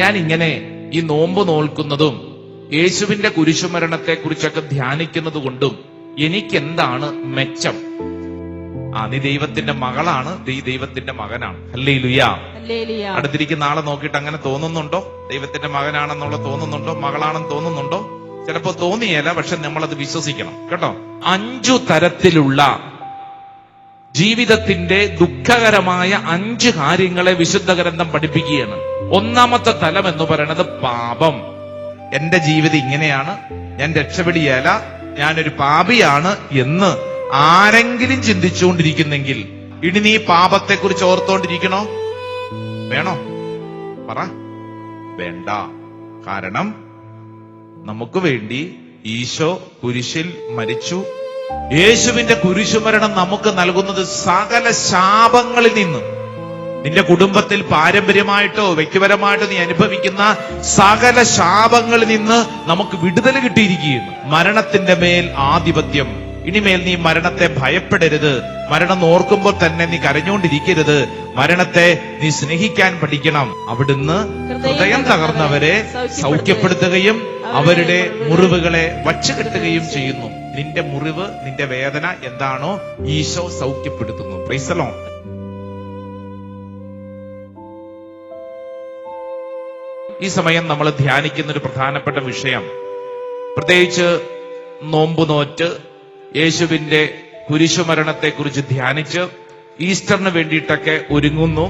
ഞാൻ ഇങ്ങനെ ഈ നോമ്പ് നോൽക്കുന്നതും യേശുവിന്റെ കുരിശുമരണത്തെ കുറിച്ചൊക്കെ ധ്യാനിക്കുന്നത് കൊണ്ടും എനിക്കെന്താണ് മെച്ചം? നീ ദൈവത്തിന്റെ മകളാണ്, ദൈവത്തിന്റെ മകനാണ്. ഹല്ലേലൂയ. അടുത്തിരിക്കുന്ന ആളെ നോക്കിയിട്ട് അങ്ങനെ തോന്നുന്നുണ്ടോ? ദൈവത്തിന്റെ മകനാണെന്നുള്ള തോന്നുന്നുണ്ടോ? മകളാണെന്ന് തോന്നുന്നുണ്ടോ? ചിലപ്പോ തോന്നിയല്ല, പക്ഷെ നമ്മളത് വിശ്വസിക്കണം കേട്ടോ. 5 തരത്തിലുള്ള ജീവിതത്തിന്റെ ദുഃഖകരമായ 5 കാര്യങ്ങളെ വിശുദ്ധ ഗ്രന്ഥം പഠിപ്പിക്കുകയാണ്. ഒന്നാമത്തെ തലം എന്ന് പറയുന്നത് പാപം. എന്റെ ജീവിതം ഇങ്ങനെയാണ്, ഞാൻ രക്ഷപ്പെടിയല്ല, ഞാനൊരു പാപിയാണ് എന്ന് ആരെങ്കിലും ചിന്തിച്ചുകൊണ്ടിരിക്കുന്നെങ്കിൽ ഇനി നീ പാപത്തെക്കുറിച്ച് ഓർത്തോണ്ടിരിക്കണോ? വേണോ? പറ. വേണ്ട. കാരണം നമുക്ക് വേണ്ടി ഈശോ കുരിശിൽ മരിച്ചു. യേശുവിന്റെ കുരിശുമരണം നമുക്ക് നൽകുന്നത് സകല ശാപങ്ങളിൽ നിന്ന്, നിന്റെ കുടുംബത്തിൽ പാരമ്പര്യമായിട്ടോ വ്യക്തിപരമായിട്ടോ നീ അനുഭവിക്കുന്ന സകല ശാപങ്ങളിൽ നിന്ന് നമുക്ക് വിടുതൽ കിട്ടിയിരിക്കുകയാണ്. മരണത്തിന്റെ മേൽ ആധിപത്യം. ഇനിമേൽ നീ മരണത്തെ ഭയപ്പെടരുത്. മരണം ഓർക്കുമ്പോൾ തന്നെ നീ കരഞ്ഞുകൊണ്ടിരിക്കരുത്. മരണത്തെ നീ സ്നേഹിക്കാൻ പഠിക്കണം. അവിടുന്ന് ഹൃദയം തകർന്നവരെ സൗഖ്യപ്പെടുത്തുകയും അവരുടെ മുറിവുകളെ വച്ചുകെട്ടുകയും ചെയ്യുന്നു. നിന്റെ മുറിവ്, നിന്റെ വേദന എന്താണോ ഈശോ സൗഖ്യപ്പെടുത്തുന്നു. Praise the lord. ഈ സമയം നമ്മൾ ധ്യാനിക്കുന്ന ഒരു പ്രധാനപ്പെട്ട വിഷയം, പ്രത്യേകിച്ച് നോമ്പ് നോറ്റ് യേശുവിന്റെ കുരിശുമരണത്തെക്കുറിച്ച് ധ്യാനിച്ച് ഈസ്റ്ററിന് വേണ്ടിയിട്ടൊക്കെ ഒരുങ്ങുന്നു.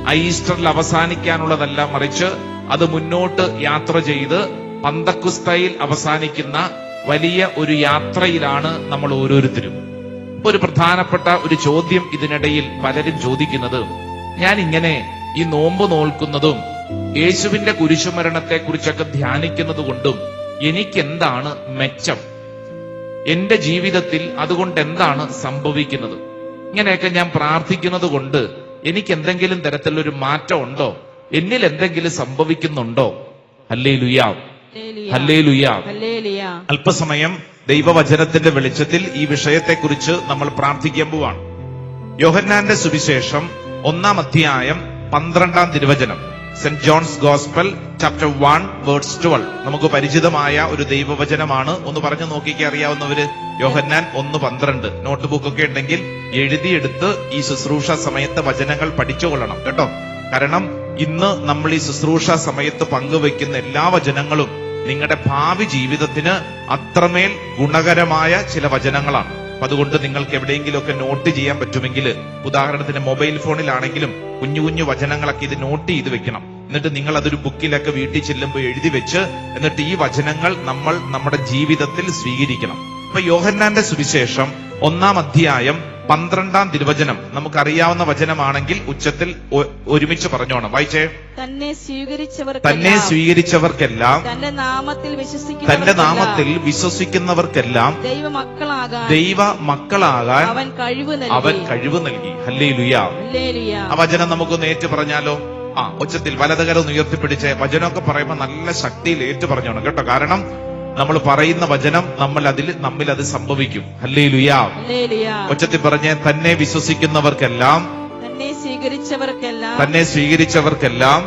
ആ ഈസ്റ്ററിൽ അവസാനിക്കാനുള്ളതല്ല, മറിച്ച് അത് മുന്നോട്ട് യാത്ര ചെയ്ത് പന്തക്കുസ്തയിൽ അവസാനിക്കുന്ന വലിയ ഒരു യാത്രയിലാണ് നമ്മൾ ഓരോരുത്തരും. ഒരു പ്രധാനപ്പെട്ട ഒരു ചോദ്യം ഇതിനിടയിൽ പലരും ചോദിക്കുന്നത്, ഞാൻ ഇങ്ങനെ ഈ നോമ്പ് നോൽക്കുന്നതും യേശുവിന്റെ കുരിശുമരണത്തെ കുറിച്ചൊക്കെ ധ്യാനിക്കുന്നത് കൊണ്ടും എനിക്കെന്താണ് മെച്ചം? എന്റെ ജീവിതത്തിൽ അതുകൊണ്ട് എന്താണ് സംഭവിക്കുന്നത്? ഇങ്ങനെയൊക്കെ ഞാൻ പ്രാർത്ഥിക്കുന്നത് കൊണ്ട് എനിക്ക് എന്തെങ്കിലും തരത്തിലൊരു മാറ്റം ഉണ്ടോ? എന്നിൽ എന്തെങ്കിലും സംഭവിക്കുന്നുണ്ടോ? Hallelujah, hallelujah. അല്പസമയം ദൈവവചനത്തിന്റെ വെളിച്ചത്തിൽ ഈ വിഷയത്തെക്കുറിച്ച് നമ്മൾ പ്രാർത്ഥിക്കാൻ പോവാണ്. യോഹന്നാന്റെ സുവിശേഷം 1-ാം അധ്യായം 12-ാം തിരുവചനം, saint John's gospel chapter 1 verse 12. നമുക്ക് പരിചിതമായ ഒരു ദൈവവചനമാണ്. ഒന്ന് പറഞ്ഞു നോക്കിക്കേ അറിയാവുന്നവര്. യോഹന്നാൻ 1:12. നോട്ട് ബുക്കൊക്കെ ഉണ്ടെങ്കിൽ എഴുതിയെടുത്ത് ഈ ശുശ്രൂഷ സമയത്ത് വചനങ്ങൾ പഠിച്ചുകൊള്ളണം കേട്ടോ. കാരണം ഇന്ന് നമ്മൾ ഈ ശുശ്രൂഷ സമയത്ത് പങ്കുവെക്കുന്ന എല്ലാ വചനങ്ങളും നിങ്ങളുടെ ഭാവി ജീവിതത്തിന് അത്രമേൽ ഗുണകരമായ ചില വചനങ്ങളാണ്. അതുകൊണ്ട് നിങ്ങൾക്ക് എവിടെയെങ്കിലുമൊക്കെ നോട്ട് ചെയ്യാൻ പറ്റുമെങ്കിൽ, ഉദാഹരണത്തിന് മൊബൈൽ ഫോണിലാണെങ്കിലും കുഞ്ഞു കുഞ്ഞു വചനങ്ങളൊക്കെ ഇത് നോട്ട് ചെയ്ത് വെക്കണം. എന്നിട്ട് നിങ്ങൾ അതൊരു ബുക്കിലൊക്കെ വീട്ടിൽ ചെല്ലുമ്പോൾ എഴുതി വെച്ച് എന്നിട്ട് ഈ വചനങ്ങൾ നമ്മൾ നമ്മുടെ ജീവിതത്തിൽ സ്വീകരിക്കണം. ഇപ്പൊ യോഹന്നാന്റെ സുവിശേഷം 1-ാം അധ്യായം 12-ാം തിരുവചനം നമുക്കറിയാവുന്ന വചനമാണെങ്കിൽ ഉച്ചത്തിൽ ഒരുമിച്ച് പറഞ്ഞോണം. വായിച്ചേ. തന്നെ സ്വീകരിച്ചവർക്കെല്ലാം തന്റെ നാമത്തിൽ വിശ്വസിക്കുന്നവർക്കെല്ലാം ദൈവ മക്കളാകാൻ അവൻ കഴിവ് നൽകി. ഹല്ലേലൂയ. ആ വചനം നമുക്കൊന്ന് ഏറ്റു പറഞ്ഞാലോ? ഉച്ചത്തിൽ വലതുകരം ഉയർത്തിപ്പിടിച്ച് വചനമൊക്കെ പറയുമ്പോൾ നല്ല ശക്തിയിൽ ഏറ്റു പറഞ്ഞോണം കേട്ടോ. കാരണം നമ്മൾ പറയുന്ന വചനം നമ്മിൽ അത് സംഭവിക്കും. ഹല്ലേലൂയ. ഉച്ചത്തിൽ പറഞ്ഞ് തന്നെ വിശ്വസിക്കുന്നവർക്കെല്ലാം തന്നെ സ്വീകരിച്ചവർക്കെല്ലാം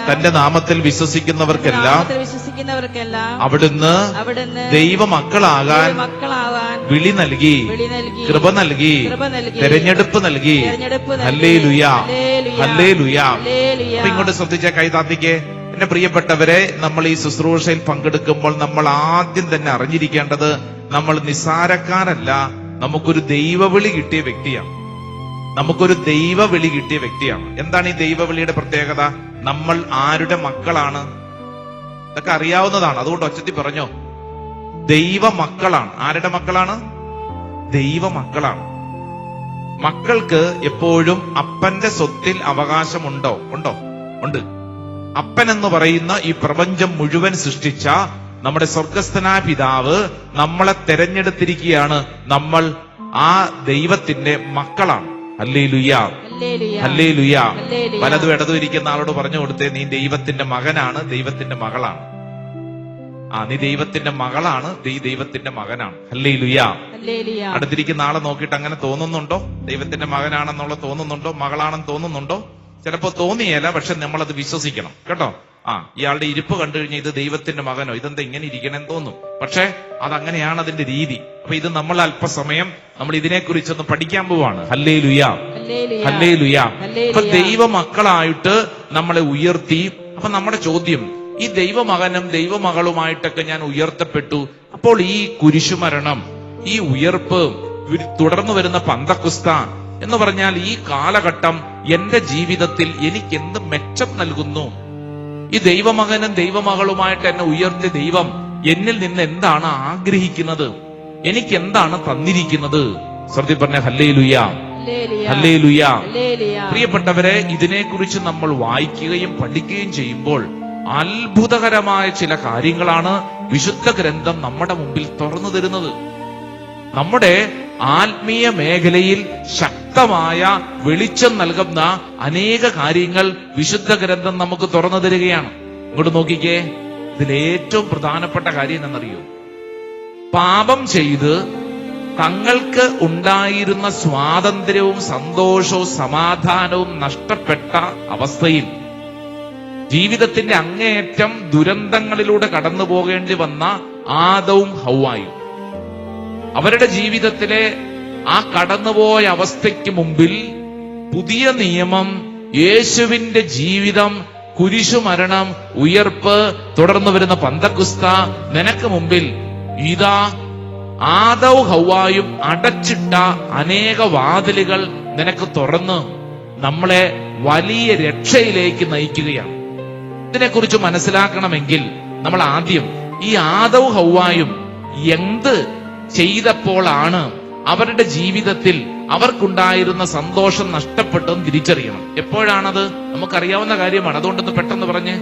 തന്റെ നാമത്തിൽ വിശ്വസിക്കുന്നവർക്കെല്ലാം അവിടുന്ന് ദൈവമക്കളാകാൻ വിളി നൽകി, കൃപ നൽകി, തെരഞ്ഞെടുപ്പ് നൽകി. Hallelujah, hallelujah. അപ്പൊ ഇങ്ങോട്ട് ശ്രദ്ധിച്ച കൈ താത്തിക്കേ. എന്റെ പ്രിയപ്പെട്ടവരെ, നമ്മൾ ഈ ശുശ്രൂഷയിൽ പങ്കെടുക്കുമ്പോൾ നമ്മൾ ആദ്യം തന്നെ അറിഞ്ഞിരിക്കേണ്ടത്, നമ്മൾ നിസ്സാരക്കാരല്ല, നമുക്കൊരു ദൈവവിളി കിട്ടിയ വ്യക്തിയാണ്. നമുക്കൊരു ദൈവവിളി കിട്ടിയ വ്യക്തിയാണ്. എന്താണ് ഈ ദൈവവിളിയുടെ പ്രത്യേകത? നമ്മൾ ആരുടെ മക്കളാണ്? ഇതൊക്കെ അറിയാവുന്നതാണ്. അതുകൊണ്ട് ഒച്ചത്തി പറഞ്ഞോ, ദൈവ മക്കളാണ്. ആരുടെ മക്കളാണ്? ദൈവ മക്കളാണ്. മക്കൾക്ക് എപ്പോഴും അപ്പന്റെ സ്വത്തിൽ അവകാശമുണ്ടോ? ഉണ്ട്. അപ്പൻ എന്ന് പറയുന്ന ഈ പ്രപഞ്ചം മുഴുവൻ സൃഷ്ടിച്ച നമ്മുടെ സ്വർഗസ്ഥനായ പിതാവ് നമ്മളെ തെരഞ്ഞെടുത്തിരിക്കുകയാണ്. നമ്മൾ ആ ദൈവത്തിന്റെ മക്കളാണ്. Hallelujah, hallelujah. വലതും ഇടതും ഇരിക്കുന്ന ആളോട് പറഞ്ഞു കൊടുത്തേ, നീ ദൈവത്തിന്റെ മകനാണ്, ദൈവത്തിന്റെ മകളാണ്. നീ ദൈവത്തിന്റെ മകളാണ്, ദൈവത്തിന്റെ മകനാണ്. ഹല്ലേലൂയ. അടുത്തിരിക്കുന്ന ആളെ നോക്കിയിട്ട് അങ്ങനെ തോന്നുന്നുണ്ടോ? ദൈവത്തിന്റെ മകനാണെന്നുള്ള തോന്നുന്നുണ്ടോ? മകളാണെന്ന് തോന്നുന്നുണ്ടോ? ചിലപ്പോ തോന്നിയല്ല, പക്ഷെ നമ്മളത് വിശ്വസിക്കണം കേട്ടോ. ഇയാളുടെ ഇരിപ്പ് കണ്ടു കഴിഞ്ഞാൽ ഇത് ദൈവത്തിന്റെ മകനോ, ഇതെന്താ ഇങ്ങനെ ഇരിക്കണമെന്ന് തോന്നും. പക്ഷെ അതങ്ങനെയാണ് അതിന്റെ രീതി. അപ്പൊ ഇത് നമ്മൾ അല്പസമയം നമ്മൾ ഇതിനെക്കുറിച്ചൊന്ന് പഠിക്കാൻ പോവാണ്. Hallelujah, hallelujah. അപ്പൊ ദൈവമക്കളായിട്ട് നമ്മളെ ഉയർത്തി. അപ്പൊ നമ്മുടെ ചോദ്യം, ഈ ദൈവമകനും ദൈവമകളുമായിട്ടൊക്കെ ഞാൻ ഉയർത്തപ്പെട്ടു. അപ്പോൾ ഈ കുരിശുമരണം, ഈ ഉയർപ്പ്, തുടർന്നു വരുന്ന പന്തക്കുസ്ത എന്ന് പറഞ്ഞാൽ ഈ കാലഘട്ടം എന്റെ ജീവിതത്തിൽ എനിക്ക് എന്ത് മെച്ചം നൽകുന്നു? ഈ ദൈവമകനും ദൈവമകളുമായിട്ട് എന്നെ ഉയർത്തിയ ദൈവം എന്നിൽ നിന്ന് എന്താണ് ആഗ്രഹിക്കുന്നത്? എനിക്ക് എന്താണ് തന്നിരിക്കുന്നത്? ശ്രദ്ധ പറഞ്ഞ ഹല്ലേലൂയ, ഹല്ലേലൂയ. പ്രിയപ്പെട്ടവരെ, ഇതിനെക്കുറിച്ച് നമ്മൾ വായിക്കുകയും പഠിക്കുകയും ചെയ്യുമ്പോൾ അത്ഭുതകരമായ ചില കാര്യങ്ങളാണ് വിശുദ്ധ ഗ്രന്ഥം നമ്മുടെ മുമ്പിൽ തുറന്നു തരുന്നത്. നമ്മുടെ ആത്മീയ മേഖലയിൽ ശക്തമായ വെളിച്ചം നൽകുന്ന അനേക കാര്യങ്ങൾ വിശുദ്ധ ഗ്രന്ഥം നമുക്ക് തുറന്നു തരികയാണ്. ഇങ്ങോട്ട് നോക്കിക്കേ, ഇതിലേറ്റവും പ്രധാനപ്പെട്ട കാര്യം എന്നറിയോ? പാപം ചെയ്ത് തങ്ങൾക്ക് ഉണ്ടായിരുന്ന സ്വാതന്ത്ര്യവും സന്തോഷവും സമാധാനവും നഷ്ടപ്പെട്ട അവസ്ഥയിൽ ജീവിതത്തിന്റെ അങ്ങേയറ്റം ദുരന്തങ്ങളിലൂടെ കടന്നു പോകേണ്ടി വന്ന ആദവും ഹവ്വായും അവരുടെ ജീവിതത്തിലെ ആ കടന്നുപോയ അവസ്ഥയ്ക്ക് മുമ്പിൽ പുതിയ നിയമം, യേശുവിന്റെ ജീവിതം, കുരിശുമരണം, ഉയർപ്പ്, തുടർന്നു വരുന്ന പന്തക്കുസ്ത നിനക്ക് മുമ്പിൽ ഇതാ ആദവും ഹവ്വായും അടച്ചിട്ട അനേക വാതിലുകൾ നിനക്ക് തുറന്ന് നമ്മളെ വലിയ രക്ഷയിലേക്ക് നയിക്കുകയാണ്. ഇതിനെക്കുറിച്ച് മനസ്സിലാക്കണമെങ്കിൽ നമ്മൾ ആദ്യം ഈ ആദവും ഹവ്വായും എന്ത് ചെയ്തപ്പോഴാണ് അവരുടെ ജീവിതത്തിൽ അവർക്കുണ്ടായിരുന്ന സന്തോഷം നഷ്ടപ്പെട്ടെന്ന് തിരിച്ചറിയണം. എപ്പോഴാണത്? നമുക്കറിയാവുന്ന കാര്യമാണ്. അതുകൊണ്ടൊന്ന് പെട്ടെന്ന് പറഞ്ഞ്,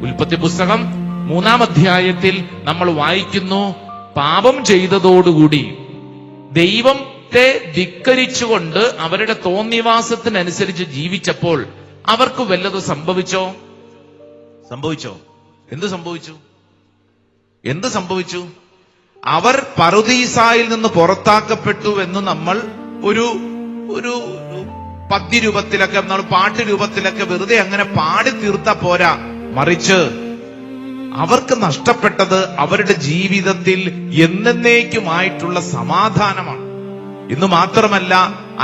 ഉൽപ്പത്തി പുസ്തകം 3-ാം അധ്യായത്തിൽ നമ്മൾ വായിക്കുന്നു, പാപം ചെയ്തതോടുകൂടി ദൈവത്തെ ധിക്കരിച്ചുകൊണ്ട് അവരുടെ തോന്നിവാസത്തിനനുസരിച്ച് ജീവിച്ചപ്പോൾ അവർക്ക് വല്ലതും സംഭവിച്ചോ? എന്ത് സംഭവിച്ചു? അവർ പറുദീസായിൽ നിന്ന് പുറത്താക്കപ്പെട്ടു എന്ന് നമ്മൾ ഒരു പദ്യരൂപത്തിലൊക്കെ, നമ്മൾ പാട്ടുരൂപത്തിലൊക്കെ വെറുതെ അങ്ങനെ പാടി തീർത്ത പോരാ. മറിച്ച് അവർക്ക് നഷ്ടപ്പെട്ടത് അവരുടെ ജീവിതത്തിൽ എന്നേക്കുമായിട്ടുള്ള സമാധാനമാണ്. ഇന്ന് മാത്രമല്ല,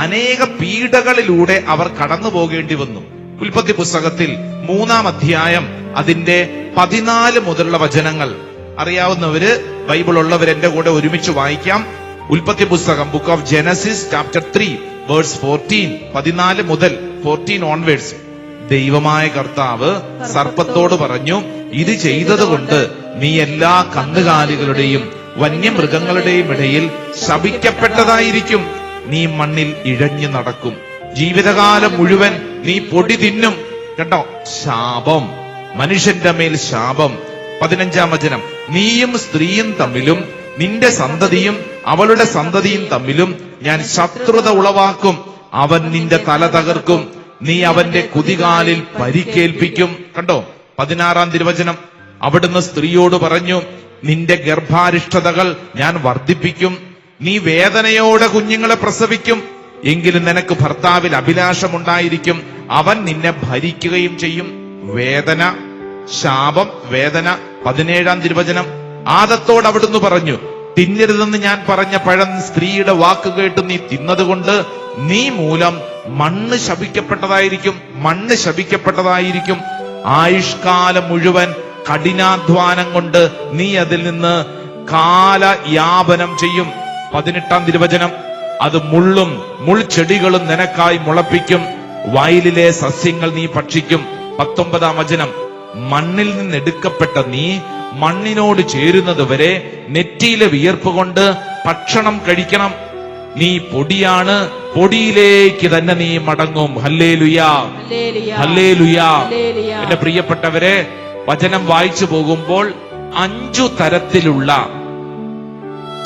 അനേക പീഡകളിലൂടെ അവർ കടന്നു പോകേണ്ടി വന്നു. ഉൽപ്പത്തി പുസ്തകത്തിൽ 3-ാം അധ്യായം അതിന്റെ 14 മുതലുള്ള വചനങ്ങൾ അറിയാവുന്നവര്, ബൈബിൾ ഉള്ളവർ എന്റെ കൂടെ ഒരുമിച്ച് വായിക്കാം. ഉൽപ്പത്തി പുസ്തകം, book of Genesis chapter 3 verse 14, 14 മുതൽ 14 ഓൺവേഴ്സ്. ദൈവമായ കർത്താവ് സർപ്പത്തോട് പറഞ്ഞു, ഇത് ചെയ്തതുകൊണ്ട് നീ എല്ലാ കന്നുകാലികളുടെയും വന്യമൃഗങ്ങളുടെയും ഇടയിൽ ശപിക്കപ്പെട്ടതായിരിക്കും. നീ മണ്ണിൽ ഇഴഞ്ഞു നടക്കും, ജീവിതകാലം മുഴുവൻ നീ പൊടി തിന്നും. കേട്ടോ, ശാപം, മനുഷ്യന്റെ മേൽ ശാപം. 15-ാം വചനം, നീയും സ്ത്രീയും തമ്മിലും നിന്റെ സന്തതിയും അവളുടെ സന്തതിയും തമ്മിലും ഞാൻ ശത്രുത ഉളവാക്കും. അവൻ നിന്റെ തല തകർക്കും, നീ അവന്റെ കുതികാലിൽ പരിക്കേൽപ്പിക്കും. കണ്ടോ, 16-ാം തിരുവചനം, അവിടുന്ന് സ്ത്രീയോട് പറഞ്ഞു, നിന്റെ ഗർഭാരിഷ്ടതകൾ ഞാൻ വർദ്ധിപ്പിക്കും, നീ വേദനയോടെ കുഞ്ഞുങ്ങളെ പ്രസവിക്കും. എങ്കിലും നിനക്ക് ഭർത്താവിൽ അഭിലാഷമുണ്ടായിരിക്കും, അവൻ നിന്നെ ഭരിക്കുകയും ചെയ്യും. വേദന, ശാപം, വേദന. 17-ാം തിരുവചനം, ആദത്തോട് അവിടുന്ന് പറഞ്ഞു, തിന്നരുതെന്ന് ഞാൻ പറഞ്ഞ പഴം സ്ത്രീയുടെ വാക്ക് കേട്ട് നീ തിന്നതുകൊണ്ട് നീ മൂലം മണ്ണ് ശപിക്കപ്പെട്ടതായിരിക്കും. ആയുഷ്കാലം മുഴുവൻ കഠിനാധ്വാനം കൊണ്ട് നീ അതിൽ നിന്ന് കാലയാപനം ചെയ്യും. 18-ാം തിരുവചനം, അത് മുള്ളും മുൾച്ചെടികളും നിനക്കായി മുളപ്പിക്കും, വയലിലെ സസ്യങ്ങൾ നീ ഭക്ഷിക്കും. 19-ാം വചനം, മണ്ണിൽ നിന്നെടുക്കപ്പെട്ട നീ മണ്ണിനോട് ചേരുന്നത് വരെ നെറ്റിയിലെ വിയർപ്പ് കൊണ്ട് ഭക്ഷണം കഴിക്കണം. നീ പൊടിയാണ്, പൊടിയിലേക്ക് തന്നെ നീ മടങ്ങും. ഹല്ലേലൂയാ, ഹല്ലേലൂയാ. എന്റെ പ്രിയപ്പെട്ടവരെ, വചനം വായിച്ചു പോകുമ്പോൾ 5 തരത്തിലുള്ള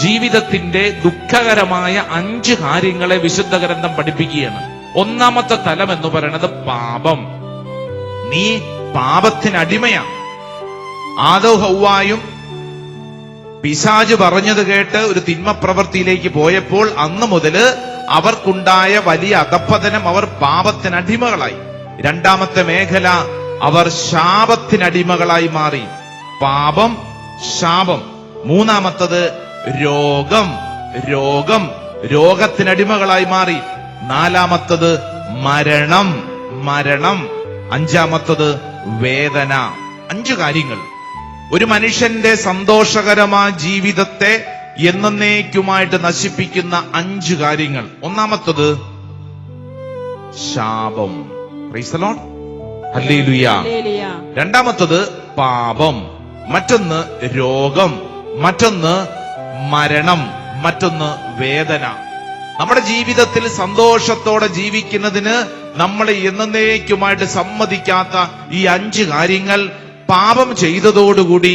ജീവിതത്തിന്റെ ദുഃഖകരമായ 5 കാര്യങ്ങളെ വിശുദ്ധ ഗ്രന്ഥം പഠിപ്പിക്കുകയാണ്. 1-ാമത്തെ തലം എന്ന് പറയുന്നത് പാപം. നീ പാപത്തിനടിമയാണ്. ആദവും ഹവ്വായും പിശാച് പറഞ്ഞത് കേട്ട് ഒരു തിന്മപ്രവൃത്തിയിലേക്ക് പോയപ്പോൾ അന്ന് മുതല് അവർക്കുണ്ടായ വലിയ അധപ്പതനം, അവർ പാപത്തിനടിമകളായി. രണ്ടാമത്തെ മേഖല, അവർ ശാപത്തിനടിമകളായി മാറി. പാപം, ശാപം. മൂന്നാമത്തത് രോഗം, രോഗത്തിനടിമകളായി മാറി. നാലാമത്തത് മരണം, അഞ്ചാമത്തത് വേദന. 5 കാര്യങ്ങൾ ഒരു മനുഷ്യന്റെ സന്തോഷകരമായ ജീവിതത്തെ എന്നേക്കുമായിട്ട് നശിപ്പിക്കുന്ന 5 കാര്യങ്ങൾ. ഒന്നാമത്തത് ശാപം. Price the Lord. ഹല്ലേലൂയ. രണ്ടാമത്തത് പാപം, മറ്റൊന്ന് രോഗം, മറ്റൊന്ന് മരണം, മറ്റൊന്ന് വേദന. നമ്മുടെ ജീവിതത്തിൽ സന്തോഷത്തോടെ ജീവിക്കുന്നതിന് നമ്മളെ എന്നേക്കുമായിട്ട് സമ്മതിക്കാത്ത ഈ 5 കാര്യങ്ങൾ പാപം ചെയ്തതോടുകൂടി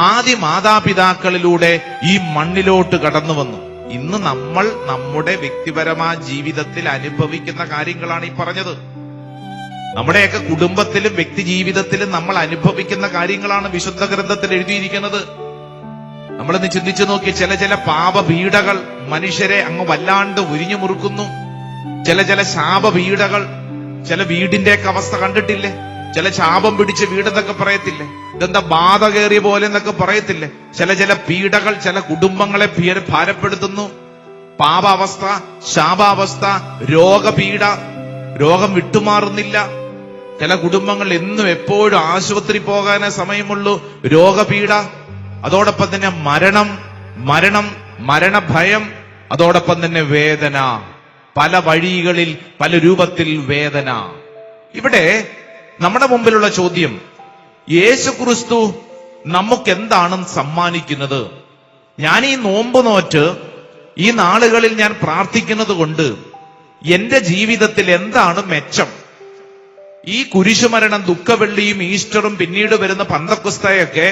ആദ്യ മാതാപിതാക്കളിലൂടെ ഈ മണ്ണിലോട്ട് കടന്നു വന്നു. ഇന്ന് നമ്മൾ നമ്മുടെ വ്യക്തിപരമായ ജീവിതത്തിൽ അനുഭവിക്കുന്ന കാര്യങ്ങളാണ് ഈ പറഞ്ഞത്. നമ്മുടെയൊക്കെ കുടുംബത്തിലും വ്യക്തി ജീവിതത്തിലും നമ്മൾ അനുഭവിക്കുന്ന കാര്യങ്ങളാണ് വിശുദ്ധ ഗ്രന്ഥത്തിൽ എഴുതിയിരിക്കുന്നത്. നമ്മളിന്ന് ചിന്തിച്ചു നോക്കി, ചില പാപപീഡകൾ മനുഷ്യരെ അങ്ങ് വല്ലാണ്ട് ഉരിഞ്ഞു മുറുക്കുന്നു. ചില ശാപപീഡകൾ, ചില വീടിന്റെയൊക്കെ അവസ്ഥ കണ്ടിട്ടില്ലേ? ചില ശാപം പിടിച്ച വീടെന്നൊക്കെ പറയത്തില്ലേ? ഇതെന്താ ബാധ കയറിയ പോലെ എന്നൊക്കെ പറയത്തില്ലേ? ചില പീഡകൾ ചില കുടുംബങ്ങളെ ഭാരപ്പെടുത്തുന്നു. പാപാവസ്ഥ, ശാപാവസ്ഥ, രോഗപീഡ, രോഗം വിട്ടുമാറുന്നില്ല. ചില കുടുംബങ്ങൾ എന്നും എപ്പോഴും ആശുപത്രി പോകാനേ സമയമുള്ളൂ. രോഗപീഡ, അതോടൊപ്പം തന്നെ മരണഭയം, അതോടൊപ്പം തന്നെ വേദന. പല വഴികളിൽ പല രൂപത്തിൽ വേദന. ഇവിടെ നമ്മുടെ മുമ്പിലുള്ള ചോദ്യം, യേശുക്രിസ്തു നമുക്കെന്താണ് സമ്മാനിക്കുന്നത്? ഞാൻ ഈ നോമ്പ് നോറ്റ് ഈ നാളുകളിൽ ഞാൻ പ്രാർത്ഥിക്കുന്നത് കൊണ്ട് എന്റെ ജീവിതത്തിൽ എന്താണ് മെച്ചം? ഈ കുരിശുമരണം, ദുഃഖവെള്ളിയും ഈസ്റ്ററും പിന്നീട് വരുന്ന പന്തക്കുസ്തയൊക്കെ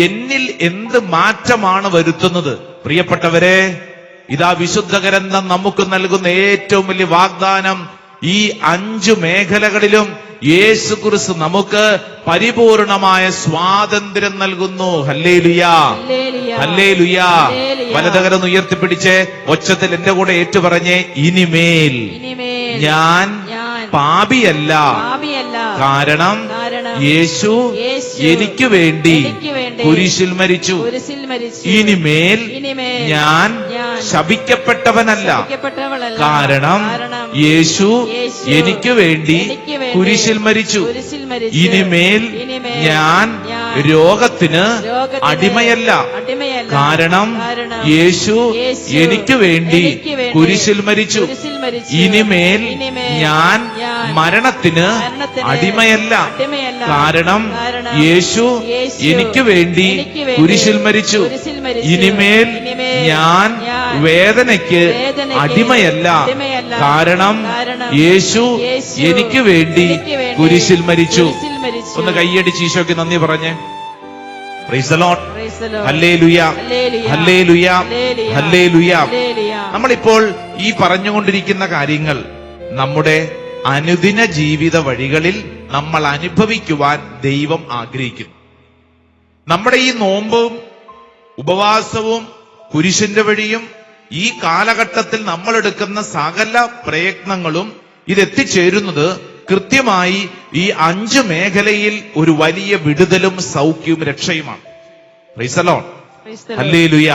എന്നിൽ എന്ത് മാറ്റമാണ് വരുത്തുന്നത്? പ്രിയപ്പെട്ടവരെ, ഇതാ വിശുദ്ധ ഗ്രന്ഥം നമുക്ക് നൽകുന്ന ഏറ്റവും വലിയ വാഗ്ദാനം. ഈ 5 മേഖലകളിലും യേശുക്രിസ്തു നമുക്ക് പരിപൂർണമായ സ്വാതന്ത്ര്യം നൽകുന്നു. ഹല്ലേലൂയാ, ഹല്ലേലൂയാ. വലതുകരം ഉയർത്തിപ്പിടിച്ച് ഒച്ചത്തിൽ എന്റെ കൂടെ ഏറ്റുപറഞ്ഞേ, ഇനിമേൽ ഞാൻ പാപിയല്ല, കാരണം യേശു എനിക്ക് വേണ്ടി കുരിശിൽ മരിച്ചു. ഇനിമേൽ ഞാൻ ശപിക്കപ്പെട്ടവനല്ല, കാരണം യേശു എനിക്ക് വേണ്ടി കുരിശിൽ മരിച്ചു. ഇനിമേൽ ഞാൻ രോഗത്തിന് അടിമയല്ല, കാരണം യേശു എനിക്ക് വേണ്ടി കുരിശിൽ മരിച്ചു. ഇനിമേൽ ഞാൻ മരണത്തിന് അടിമയല്ല, കാരണം യേശു എനിക്ക് വേണ്ടി കുരിശിൽ മരിച്ചു. ഇനിമേൽ ഞാൻ വേദനയ്ക്ക് അടിമയല്ല, കാരണം യേശു എനിക്ക് വേണ്ടി കുരിശിൽ മരിച്ചു. ഒന്ന് കൈയടിച്ച് ഈശോയ്ക്ക് നന്ദി പറഞ്ഞേ. Price the Lord. Hallelujah, hallelujah, hallelujah. നമ്മളിപ്പോൾ ഈ പറഞ്ഞുകൊണ്ടിരിക്കുന്ന കാര്യങ്ങൾ നമ്മുടെ അനുദിന ജീവിത വഴികളിൽ നമ്മൾ അനുഭവിക്കുവാൻ ദൈവം ആഗ്രഹിക്കുന്നു. നമ്മുടെ ഈ നോമ്പും ഉപവാസവും കുരിശിന്റെ വഴിയും ഈ കാലഘട്ടത്തിൽ നമ്മൾ എടുക്കുന്ന സകല പ്രയത്നങ്ങളും ഇതെത്തിച്ചേരുന്നത് കൃത്യമായി ഈ 5 മേഖലയിൽ ഒരു വലിയ വിടുതലും സൗഖ്യവും രക്ഷയുമാണ്. Praise the Lord. ഹല്ലേലൂയ.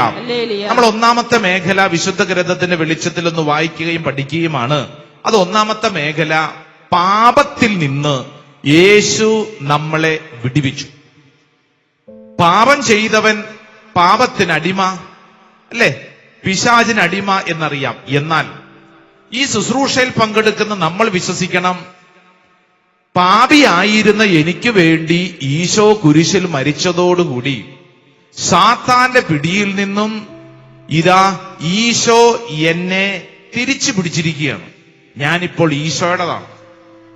നമ്മൾ ഒന്നാമത്തെ മേഖല വിശുദ്ധ ഗ്രന്ഥത്തിന്റെ വെളിച്ചത്തിൽ ഒന്ന് വായിക്കുകയും പഠിക്കുകയുമാണ്. അത് ഒന്നാമത്തെ മേഖല, പാപത്തിൽ നിന്ന് യേശു നമ്മളെ വിടുവിച്ചു. പാപം ചെയ്തവൻ പാപത്തിനടിമ, അല്ലെ, പിശാചിനടിമ എന്നറിയാം. എന്നാൽ ഈ ശുശ്രൂഷയിൽ പങ്കെടുക്കുന്ന നമ്മൾ വിശ്വസിക്കണം, പാപിയായിരുന്ന എനിക്ക് വേണ്ടി ഈശോ കുരിശിൽ മരിച്ചതോടുകൂടി സാത്താന്റെ പിടിയിൽ നിന്നും ഇതാ ഈശോ എന്നെ തിരിച്ചു പിടിച്ചിരിക്കുകയാണ്. ഞാനിപ്പോൾ ഈശോയുടേതാണ്.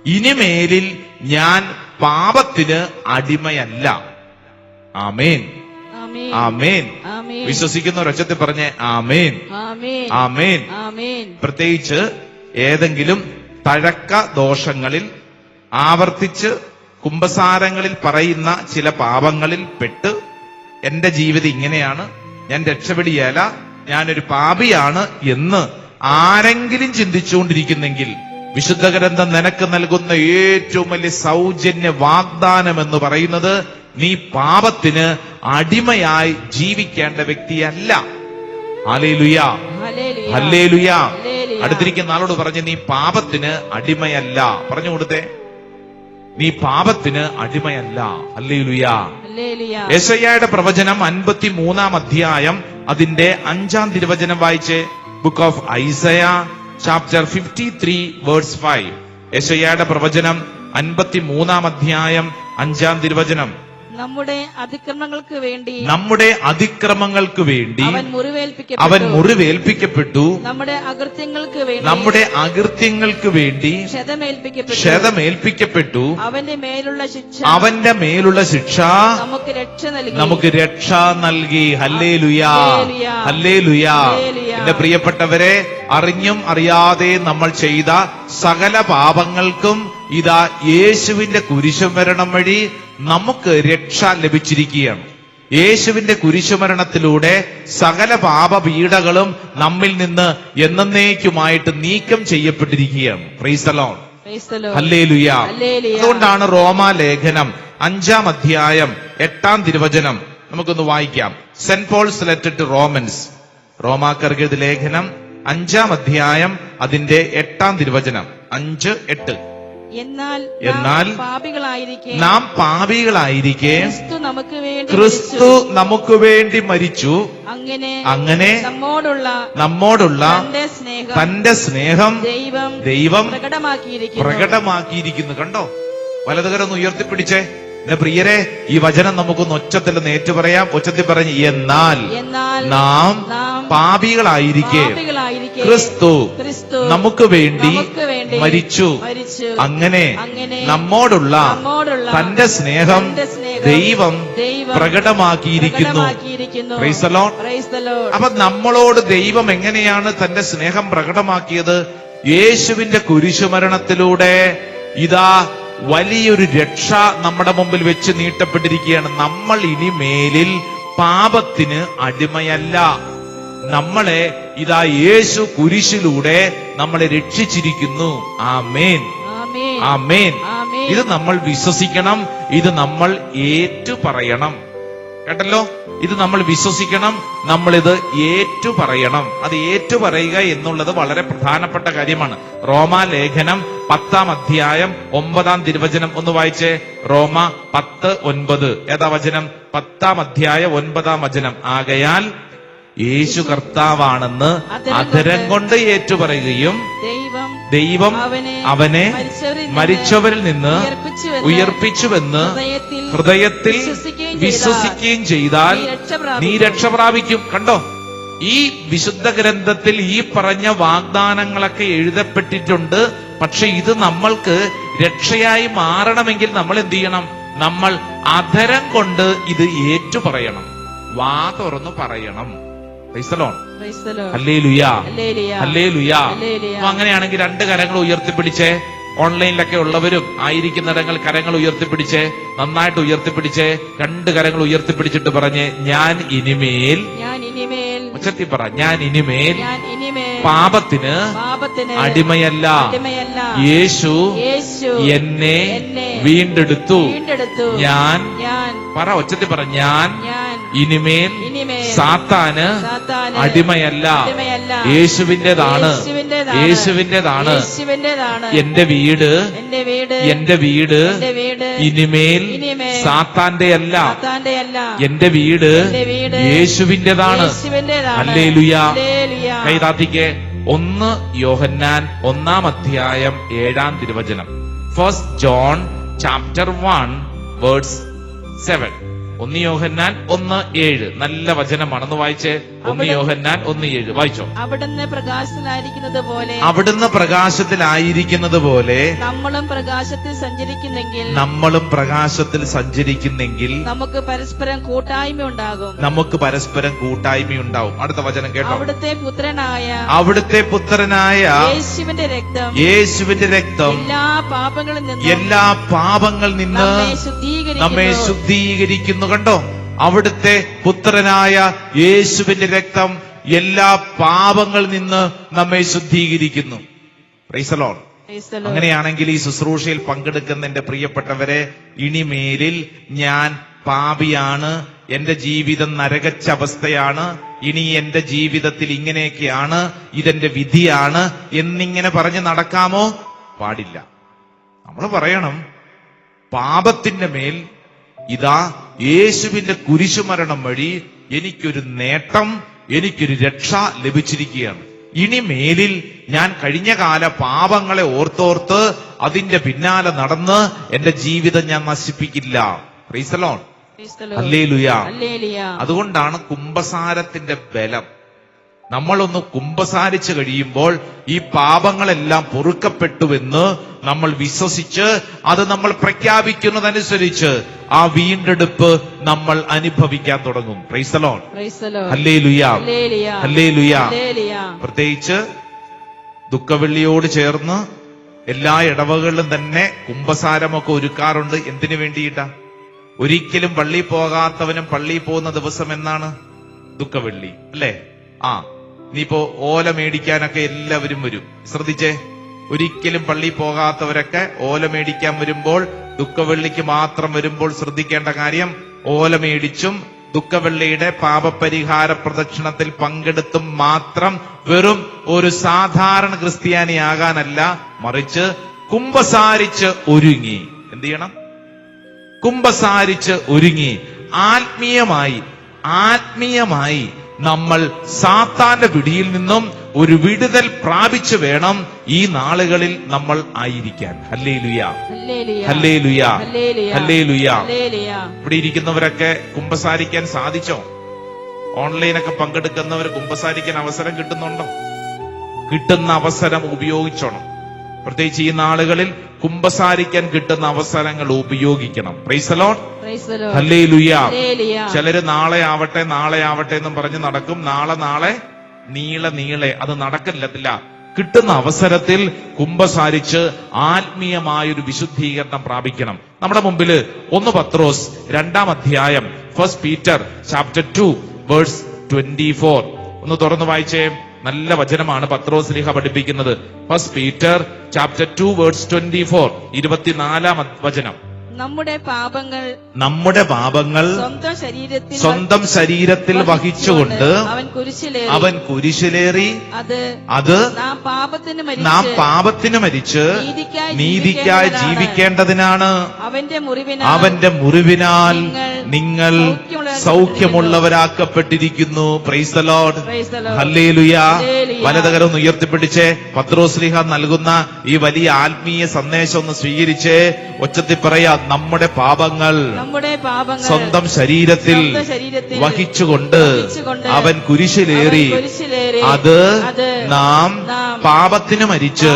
ഇനിമേലിൽ ഞാൻ പാപത്തിന് അടിമയല്ല. ആമേൻ, ആമേൻ. വിശ്വസിക്കുന്ന ഒരൊച്ചത്തിൽ പറഞ്ഞേ ആമേൻ, ആമേൻ. പ്രത്യേകിച്ച് ഏതെങ്കിലും തഴക്ക ദോഷങ്ങളിൽ ആവർത്തിച്ച് കുമ്പസാരങ്ങളിൽ പറയുന്ന ചില പാപങ്ങളിൽ പെട്ട് എന്റെ ജീവിതം ഇങ്ങനെയാണ്, ഞാൻ രക്ഷപ്പെടിയല്ല, ഞാനൊരു പാപിയാണ് എന്ന് ആരെങ്കിലും ചിന്തിച്ചുകൊണ്ടിരിക്കുന്നെങ്കിൽ വിശുദ്ധ ഗ്രന്ഥം നിനക്ക് നൽകുന്ന ഏറ്റവും വലിയ സൗജന്യ വാഗ്ദാനം എന്ന് പറയുന്നത് നീ പാപത്തിന് അടിമയായി ജീവിക്കേണ്ട വ്യക്തിയല്ല. Hallelujah, hallelujah. അടുത്തിരിക്കുന്ന ആളോട് പറഞ്ഞ് നീ പാപത്തിന് അടിമയല്ല. പറഞ്ഞു കൊടുത്തേ, നീ പാപത്തിന് അടിമയല്ല. ഹല്ലേലൂയ. യെശയ്യായുടെ പ്രവചനം 53 അധ്യായം അതിന്റെ 5 തിരുവചനം വായിച്ച്. Book of Isaiah chapter 53 verse 5. യെശയ്യായുടെ പ്രവചനം 53 അധ്യായം 5 തിരുവചനം. നമ്മുടെ അതിക്രമങ്ങൾക്ക് വേണ്ടി അവൻ മുറിവേൽപ്പിക്കപ്പെട്ടു. നമ്മുടെ അകൃത്യങ്ങൾക്ക് വേണ്ടി ക്ഷതമേൽപ്പിക്കപ്പെട്ടു. അവന്റെ മേലുള്ള ശിക്ഷ നമുക്ക് രക്ഷ നൽകി. ഹല്ലേലൂയാ, ഹല്ലേലൂയാ. എന്റെ പ്രിയപ്പെട്ടവരെ, അറിഞ്ഞും അറിയാതെ നമ്മൾ ചെയ്ത സകല പാപങ്ങൾക്കും ഇതാ യേശുവിന്റെ കുരിശുമരണം വഴി നമുക്ക് രക്ഷ ലഭിച്ചിരിക്കുകയാണ്. യേശുവിന്റെ കുരിശുമരണത്തിലൂടെ സകല പാപപീഡകളും നമ്മിൽ നിന്ന് എന്നേക്കുമായിട്ട് നീക്കം ചെയ്യപ്പെട്ടിരിക്കുകയാണ്. Praise the Lord, hallelujah. അതുകൊണ്ടാണ് റോമാലേഖനം 5 അധ്യായം 8 തിരുവചനം നമുക്കൊന്ന് വായിക്കാം. Saint Paul's letter to Romans, റോമാക്കർക്ക് ലേഖനം 5 അധ്യായം അതിന്റെ 8 തിരുവചനം. 5:8. എന്നാൽ നാം പാപികളായിരിക്കെ ക്രിസ്തു നമുക്ക് വേണ്ടി മരിച്ചു. അങ്ങനെ നമ്മോടുള്ള തന്റെ സ്നേഹം ദൈവം പ്രകടമാക്കിയിരിക്കുന്നു. കണ്ടോ? വലതുകരം ഉയർത്തിപ്പിടിച്ചേ. എന്റെ പ്രിയരെ, ഈ വചനം നമുക്കൊന്ന് ഒച്ചത്തിൽ നേറ്റു പറയാം. ഒച്ചത്തിൽ പറഞ്ഞ്, എന്നാൽ നാം പാപികളായിരിക്കെ ക്രിസ്തു നമുക്ക് വേണ്ടി മരിച്ചു. അങ്ങനെ നമ്മോടുള്ള തന്റെ സ്നേഹം ദൈവം പ്രകടമാക്കിയിരിക്കുന്നു. Price the Lord. അപ്പൊ നമ്മളോട് ദൈവം എങ്ങനെയാണ് തന്റെ സ്നേഹം പ്രകടമാക്കിയത്? യേശുവിന്റെ കുരിശുമരണത്തിലൂടെ ഇതാ വലിയൊരു രക്ഷ നമ്മുടെ മുമ്പിൽ വെച്ച് നീട്ടപ്പെട്ടിരിക്കുകയാണ്. നമ്മൾ ഇനി മേലിൽ പാപത്തിന് അടിമയല്ല. നമ്മളെ ഇതാ യേശു കുരിശിലൂടെ നമ്മളെ രക്ഷിച്ചിരിക്കുന്നു. ആമേൻ, ആമേൻ. ഇത് നമ്മൾ വിശ്വസിക്കണം, ഇത് നമ്മൾ ഏറ്റുപറയണം. കേട്ടല്ലോ? ഇത് നമ്മൾ വിശ്വസിക്കണം, നമ്മളിത് ഏറ്റുപറയണം. അത് ഏറ്റുപറയുക എന്നുള്ളത് വളരെ പ്രധാനപ്പെട്ട കാര്യമാണ്. റോമാലേഖനം 10 അധ്യായം 9 തിരുവചനം ഒന്ന് വായിച്ചേ. റോമ 10:9. ഏതാ വചനം? 10 അധ്യായം 9 വചനം. ആകയാൽ യേശു കർത്താവാണെന്ന് അധരം കൊണ്ട് ഏറ്റുപറയുകയും ദൈവം അവനെ മരിച്ചവരിൽ നിന്ന് ഉയർപ്പിച്ചുവെന്ന് ഹൃദയത്തിൽ വിശ്വസിക്കുകയും ചെയ്താൽ നീ രക്ഷ പ്രാപിക്കും. കണ്ടോ? ഈ വിശുദ്ധ ഗ്രന്ഥത്തിൽ ഈ പറഞ്ഞ വാഗ്ദാനങ്ങളൊക്കെ എഴുതപ്പെട്ടിട്ടുണ്ട്. പക്ഷെ ഇത് നമ്മൾക്ക് രക്ഷയായി മാറണമെങ്കിൽ നമ്മൾ എന്ത് ചെയ്യണം? നമ്മൾ അധരം കൊണ്ട് ഇത് ഏറ്റുപറയണം, വാ തുറന്നു പറയണം. ഹല്ലേലൂയാ, ഹല്ലേലൂയാ. അങ്ങനെയാണെങ്കിൽ 2 കരങ്ങൾ ഉയർത്തിപ്പിടിച്ചേ. ഓൺലൈനിലൊക്കെ ഉള്ളവരും ആയിരിക്കുന്നിടങ്ങൾ കരങ്ങൾ ഉയർത്തിപ്പിടിച്ചേ, നന്നായിട്ട് ഉയർത്തിപ്പിടിച്ചേ. 2 കരങ്ങൾ ഉയർത്തിപ്പിടിച്ചിട്ട് പറഞ്ഞ്, ഞാൻ ഇനിമേൽ, ഉച്ചത്തി പറ, ഞാൻ ഇനിമേൽ പാപത്തിന് അടിമയല്ല. യേശു എന്നെ വീണ്ടെടുത്തു. ഞാൻ പറ, ഉച്ചത്തി പറ, ഞാൻ ഇനിമേൽ സാത്താന് അടിമയല്ല. യേശുവിന്റേതാണ്, യേശുവിന്റേതാണ് എന്റെ വീട്, എന്റെ വീട് ഇനിമേൽ സാത്താന്റെ അല്ല, എന്റെ വീട് യേശുവിന്റേതാണ്. ഹല്ലേലൂയാ. കൈതാത്തിക്ക് 1 യോഹന്നാൻ 1 അധ്യായം 7 തിരുവചനം. 1 ജോൺ ചാപ്റ്റർ 1 വേഴ്സ് 7. 1 യോഹന്നാൻ 1:7. നല്ല വചനമാണെന്ന് വായിച്ചേ. 1 യോഹന്നാൻ 1:7 വായിച്ചോ. അവിടുന്ന് പ്രകാശത്തിലായിരിക്കുന്നത് പോലെ നമ്മളും പ്രകാശത്തിൽ സഞ്ചരിക്കുന്നെങ്കിൽ നമുക്ക് പരസ്പരം കൂട്ടായ്മ ഉണ്ടാകും. അടുത്ത വചനം കേട്ടോ. അവിടുത്തെ പുത്രനായ യേശുവിന്റെ രക്തം എല്ലാ പാപങ്ങളിൽ നിന്ന് നമ്മെ ശുദ്ധീകരിക്കുന്നു. കണ്ടോ? അവിടുത്തെ പുത്രനായ യേശുവിന്റെ രക്തം എല്ലാ പാപങ്ങളിൽ നിന്ന് നമ്മെ ശുദ്ധീകരിക്കുന്നു. Praise the lord. Praise the Lord. അങ്ങനെയാണെങ്കിൽ ഈ ശുശ്രൂഷയിൽ പങ്കെടുക്കുന്ന എന്റെ പ്രിയപ്പെട്ടവരെ, ഇനിമേലിൽ ഞാൻ പാപിയാണ്, എന്റെ ജീവിതം നരകച്ച അവസ്ഥയാണ്, ഇനി എന്റെ ജീവിതത്തിൽ ഇങ്ങനെയൊക്കെയാണ്, ഇതെന്റെ വിധിയാണ് എന്നിങ്ങനെ പറഞ്ഞ് നടക്കാമോ? പാടില്ല. നമ്മൾ പറയണം, പാപത്തിന്റെ മേൽ ഇതാ യേശുവിന്റെ കുരിശുമരണം വഴി എനിക്കൊരു നേട്ടം, എനിക്കൊരു രക്ഷ ലഭിച്ചിരിക്കുകയാണ്. ഇനി മേലിൽ ഞാൻ കഴിഞ്ഞ കാല പാപങ്ങളെ ഓർത്തോർത്ത് അതിന്റെ പിന്നാലെ നടന്ന് എന്റെ ജീവിതം ഞാൻ നശിപ്പിക്കില്ല. Praise the Lord. ഹല്ലേലൂയ. അതുകൊണ്ടാണ് കുമ്പസാരത്തിന്റെ ബലം. നമ്മളൊന്ന് കുമ്പസാരിച്ചു കഴിയുമ്പോൾ ഈ പാപങ്ങളെല്ലാം പൊറുക്കപ്പെട്ടുവെന്ന് നമ്മൾ വിശ്വസിച്ച് അത് നമ്മൾ പ്രഖ്യാപിക്കുന്നതനുസരിച്ച് ആ വീണ്ടെടുപ്പ് നമ്മൾ അനുഭവിക്കാൻ തുടങ്ങും. Price the Lord. Hallelujah. Hallelujah. പ്രത്യേകിച്ച് ദുഃഖവെള്ളിയോട് ചേർന്ന് എല്ലാ ഇടവകളിലും തന്നെ കുമ്പസാരമൊക്കെ ഒരുക്കാറുണ്ട്. എന്തിനു വേണ്ടിയിട്ടാ? ഒരിക്കലും പള്ളി പോകാത്തവനും പള്ളി പോകുന്ന ദിവസം എന്നാണ്? ദുഃഖവെള്ളി അല്ലേ? ഇനിയിപ്പോ ഓല മേടിക്കാനൊക്കെ എല്ലാവരും വരും. ശ്രദ്ധിച്ചേ, ഒരിക്കലും പള്ളി പോകാത്തവരൊക്കെ ഓല മേടിക്കാൻ വരുമ്പോൾ, ദുഃഖവെള്ളിക്ക് മാത്രം വരുമ്പോൾ ശ്രദ്ധിക്കേണ്ട കാര്യം, ഓല മേടിച്ചും ദുഃഖവെള്ളിയുടെ പാപപരിഹാര പ്രദക്ഷിണത്തിൽ പങ്കെടുത്തും മാത്രം വെറും ഒരു സാധാരണ ക്രിസ്ത്യാനിയാകാനല്ല, മറിച്ച് കുമ്പസാരിച്ച് ഒരുങ്ങി. എന്ത് ചെയ്യണം? കുമ്പസാരിച്ച് ഒരുങ്ങി ആത്മീയമായി നമ്മൾ സാത്താന്റെ പിടിയിൽ നിന്നും ഒരു വിടുതൽ പ്രാപിച്ചു വേണം ഈ നാളുകളിൽ നമ്മൾ ആയിരിക്കാൻ. ഹല്ലേലൂയ. ഹല്ലേലൂയ. ഹല്ലേലൂയ. ഇവിടെ ഇരിക്കുന്നവരൊക്കെ കുമ്പസാരിക്കാൻ സാധിച്ചോ? ഓൺലൈനൊക്കെ പങ്കെടുക്കുന്നവർ കുമ്പസാരിക്കാൻ അവസരം കിട്ടുന്നുണ്ടോ? കിട്ടുന്ന അവസരം ഉപയോഗിച്ചോണം. പ്രത്യേകിച്ച് ഈ നാളുകളിൽ കുമ്പസാരിക്കാൻ കിട്ടുന്ന അവസരങ്ങൾ ഉപയോഗിക്കണം. Price the Lord. ഹല്ലേലൂയ. ചിലര് നാളെ ആവട്ടെ എന്നും പറഞ്ഞ് നടക്കും. നാളെ നീളെ അത് നടക്കില്ല. കിട്ടുന്ന അവസരത്തിൽ കുമ്പസാരിച്ച് ആത്മീയമായൊരു വിശുദ്ധീകരണം പ്രാപിക്കണം. നമ്മുടെ മുമ്പില് 1 പത്രോസ് 2-ാം അധ്യായം, 1 Peter chapter 2 verse 24 ഒന്ന് തുറന്നു വായിച്ചേ. നല്ല വചനമാണ് പത്രോസ് ശ്ലീഹ പഠിപ്പിക്കുന്നത്. 1 Peter chapter 2 verse 24 24-ാം വചനം. നമ്മുടെ പാപങ്ങൾ സ്വന്തം ശരീരത്തിൽ വഹിച്ചുകൊണ്ട് അവൻ കുരിശിലേറി അത് നാം പാപത്തിന് മരിച്ച് നീതിക്കായി ജീവിക്കേണ്ടതിനാണ്. അവന്റെ മുറിവിനാൽ നിങ്ങൾ സൗഖ്യമുള്ളവരാക്കപ്പെട്ടിരിക്കുന്നു. Praise the Lord. ഹല്ലേലൂയ. വലതുകരം ഉയർത്തിപ്പിടിച്ച് പത്രോസ് ശ്ലീഹ നൽകുന്ന ഈ വലിയ ആത്മീയ സന്ദേശം ഒന്ന് സ്വീകരിച്ച് ഒച്ചത്തിൽ പറയാ, നമ്മുടെ പാപങ്ങൾ സ്വന്തം ശരീരത്തിൽ വഹിച്ചുകൊണ്ട് അവൻ കുരിശിലേറി അത് നാം പാപത്തിന് മരിച്ച്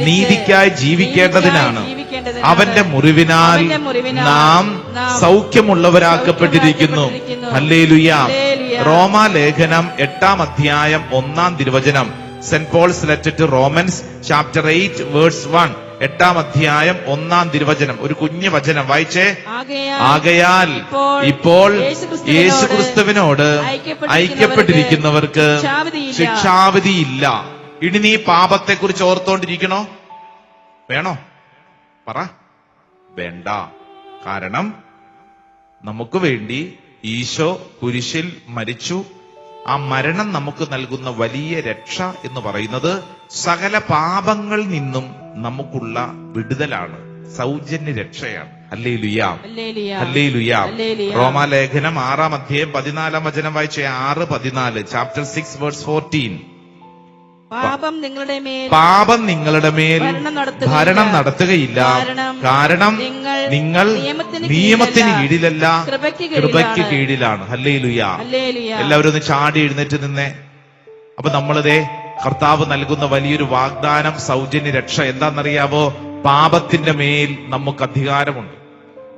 നീതിക്കായി ജീവിക്കേണ്ടതിനാണ്. അവന്റെ മുറിവിനാൽ നാം സൗഖ്യമുള്ളവരാക്കപ്പെട്ടിരിക്കുന്നു. ഹല്ലേലൂയ. റോമാലേഖനം 8-ാം അധ്യായം 1-ാം തിരുവചനം. Saint Paul's letter to Romans chapter 8 verse 1. 8-ാം അധ്യായം 1-ാം തിരുവചനം. ഒരു കുഞ്ഞു വചനം വായിച്ചേ. ആകയാൽ ഇപ്പോൾ യേശുക്രിസ്തുവിനോട് ഐക്യപ്പെട്ടിരിക്കുന്നവർക്ക് ശിക്ഷാവിധിയില്ല. ഇനി നീ പാപത്തെക്കുറിച്ച് ഓർത്തോണ്ടിരിക്കണോ? വേണോ? പറ. വേണ്ട. കാരണം നമുക്ക് വേണ്ടി ഈശോ കുരിശിൽ മരിച്ചു. ആ മരണം നമുക്ക് നൽകുന്ന വലിയ രക്ഷ എന്ന് പറയുന്നത് സകല പാപങ്ങളിൽ നിന്നും നമുക്കുള്ള വിടുതലാണ്, സൗജന്യ രക്ഷയാണ്. ഹല്ലേലൂയ. ഹല്ലേലൂയ. റോമാലേഖനം 6-ാം അധ്യായം 14-ാം വചനം വായിച്ചേ. 6:14 ചാപ്റ്റർ 6 വേഴ്സ് 14. പാപം നിങ്ങളുടെ മേൽ ഭരണം നടത്തുകയില്ല. കാരണം നിങ്ങൾ നിയമത്തിന് കീഴിലല്ല, കൃപയ്ക്ക് കീഴിലാണ്. ഹല്ലേലൂയ. എല്ലാവരും ഒന്ന് ചാടി എഴുന്നേറ്റ് നിന്നേ. അപ്പൊ നമ്മളിതേ കർത്താവ് നൽകുന്ന വലിയൊരു വാഗ്ദാനം, സൗജന്യ രക്ഷ എന്താണെന്നറിയാവോ? പാപത്തിന്റെ മേൽ നമുക്ക് അധികാരമുണ്ട്.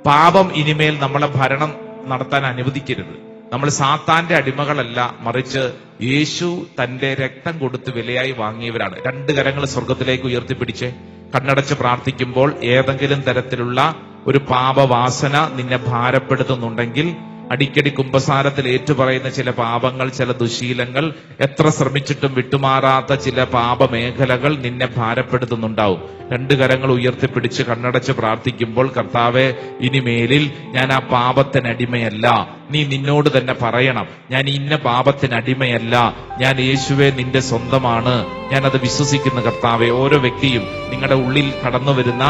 പാപം ഇനിമേൽ നമ്മളെ ഭരണം നടത്താൻ അനുവദിക്കരുത്. നമ്മൾ സാത്താന്റെ അടിമകളല്ല, മറിച്ച് യേശു തന്റെ രക്തം കൊടുത്ത് വിലയായി വാങ്ങിയവരാണ്. 2 കരങ്ങൾ സ്വർഗത്തിലേക്ക് ഉയർത്തിപ്പിടിച്ച് കണ്ണടച്ച് പ്രാർത്ഥിക്കുമ്പോൾ ഏതെങ്കിലും തരത്തിലുള്ള ഒരു പാപവാസന നിന്നെ ഭാരപ്പെടുത്തുന്നുണ്ടെങ്കിൽ അടിക്കടി കുമ്പസാരത്തിൽ ഏറ്റുപറയുന്ന ചില പാപങ്ങൾ, ചില ദുശീലങ്ങൾ, എത്ര ശ്രമിച്ചിട്ടും വിട്ടുമാറാത്ത ചില പാപമേഖലകൾ നിന്നെ ഭാരപ്പെടുത്തുന്നുണ്ടാവും. 2 കരങ്ങൾ ഉയർത്തിപ്പിടിച്ച് കണ്ണടച്ച് പ്രാർത്ഥിക്കുമ്പോൾ, കർത്താവെ, ഇനിമേലിൽ ഞാൻ ആ പാപത്തിനടിമയല്ല. നീ നിന്നോട് തന്നെ പറയണം, ഞാൻ ഇന്ന പാപത്തിനടിമയല്ല, ഞാൻ യേശുവെ നിന്റെ സ്വന്തമാണ്, ഞാനത് വിശ്വസിക്കുന്നു കർത്താവെ. ഓരോ വ്യക്തിയും നിങ്ങളുടെ ഉള്ളിൽ കടന്നു വരുന്ന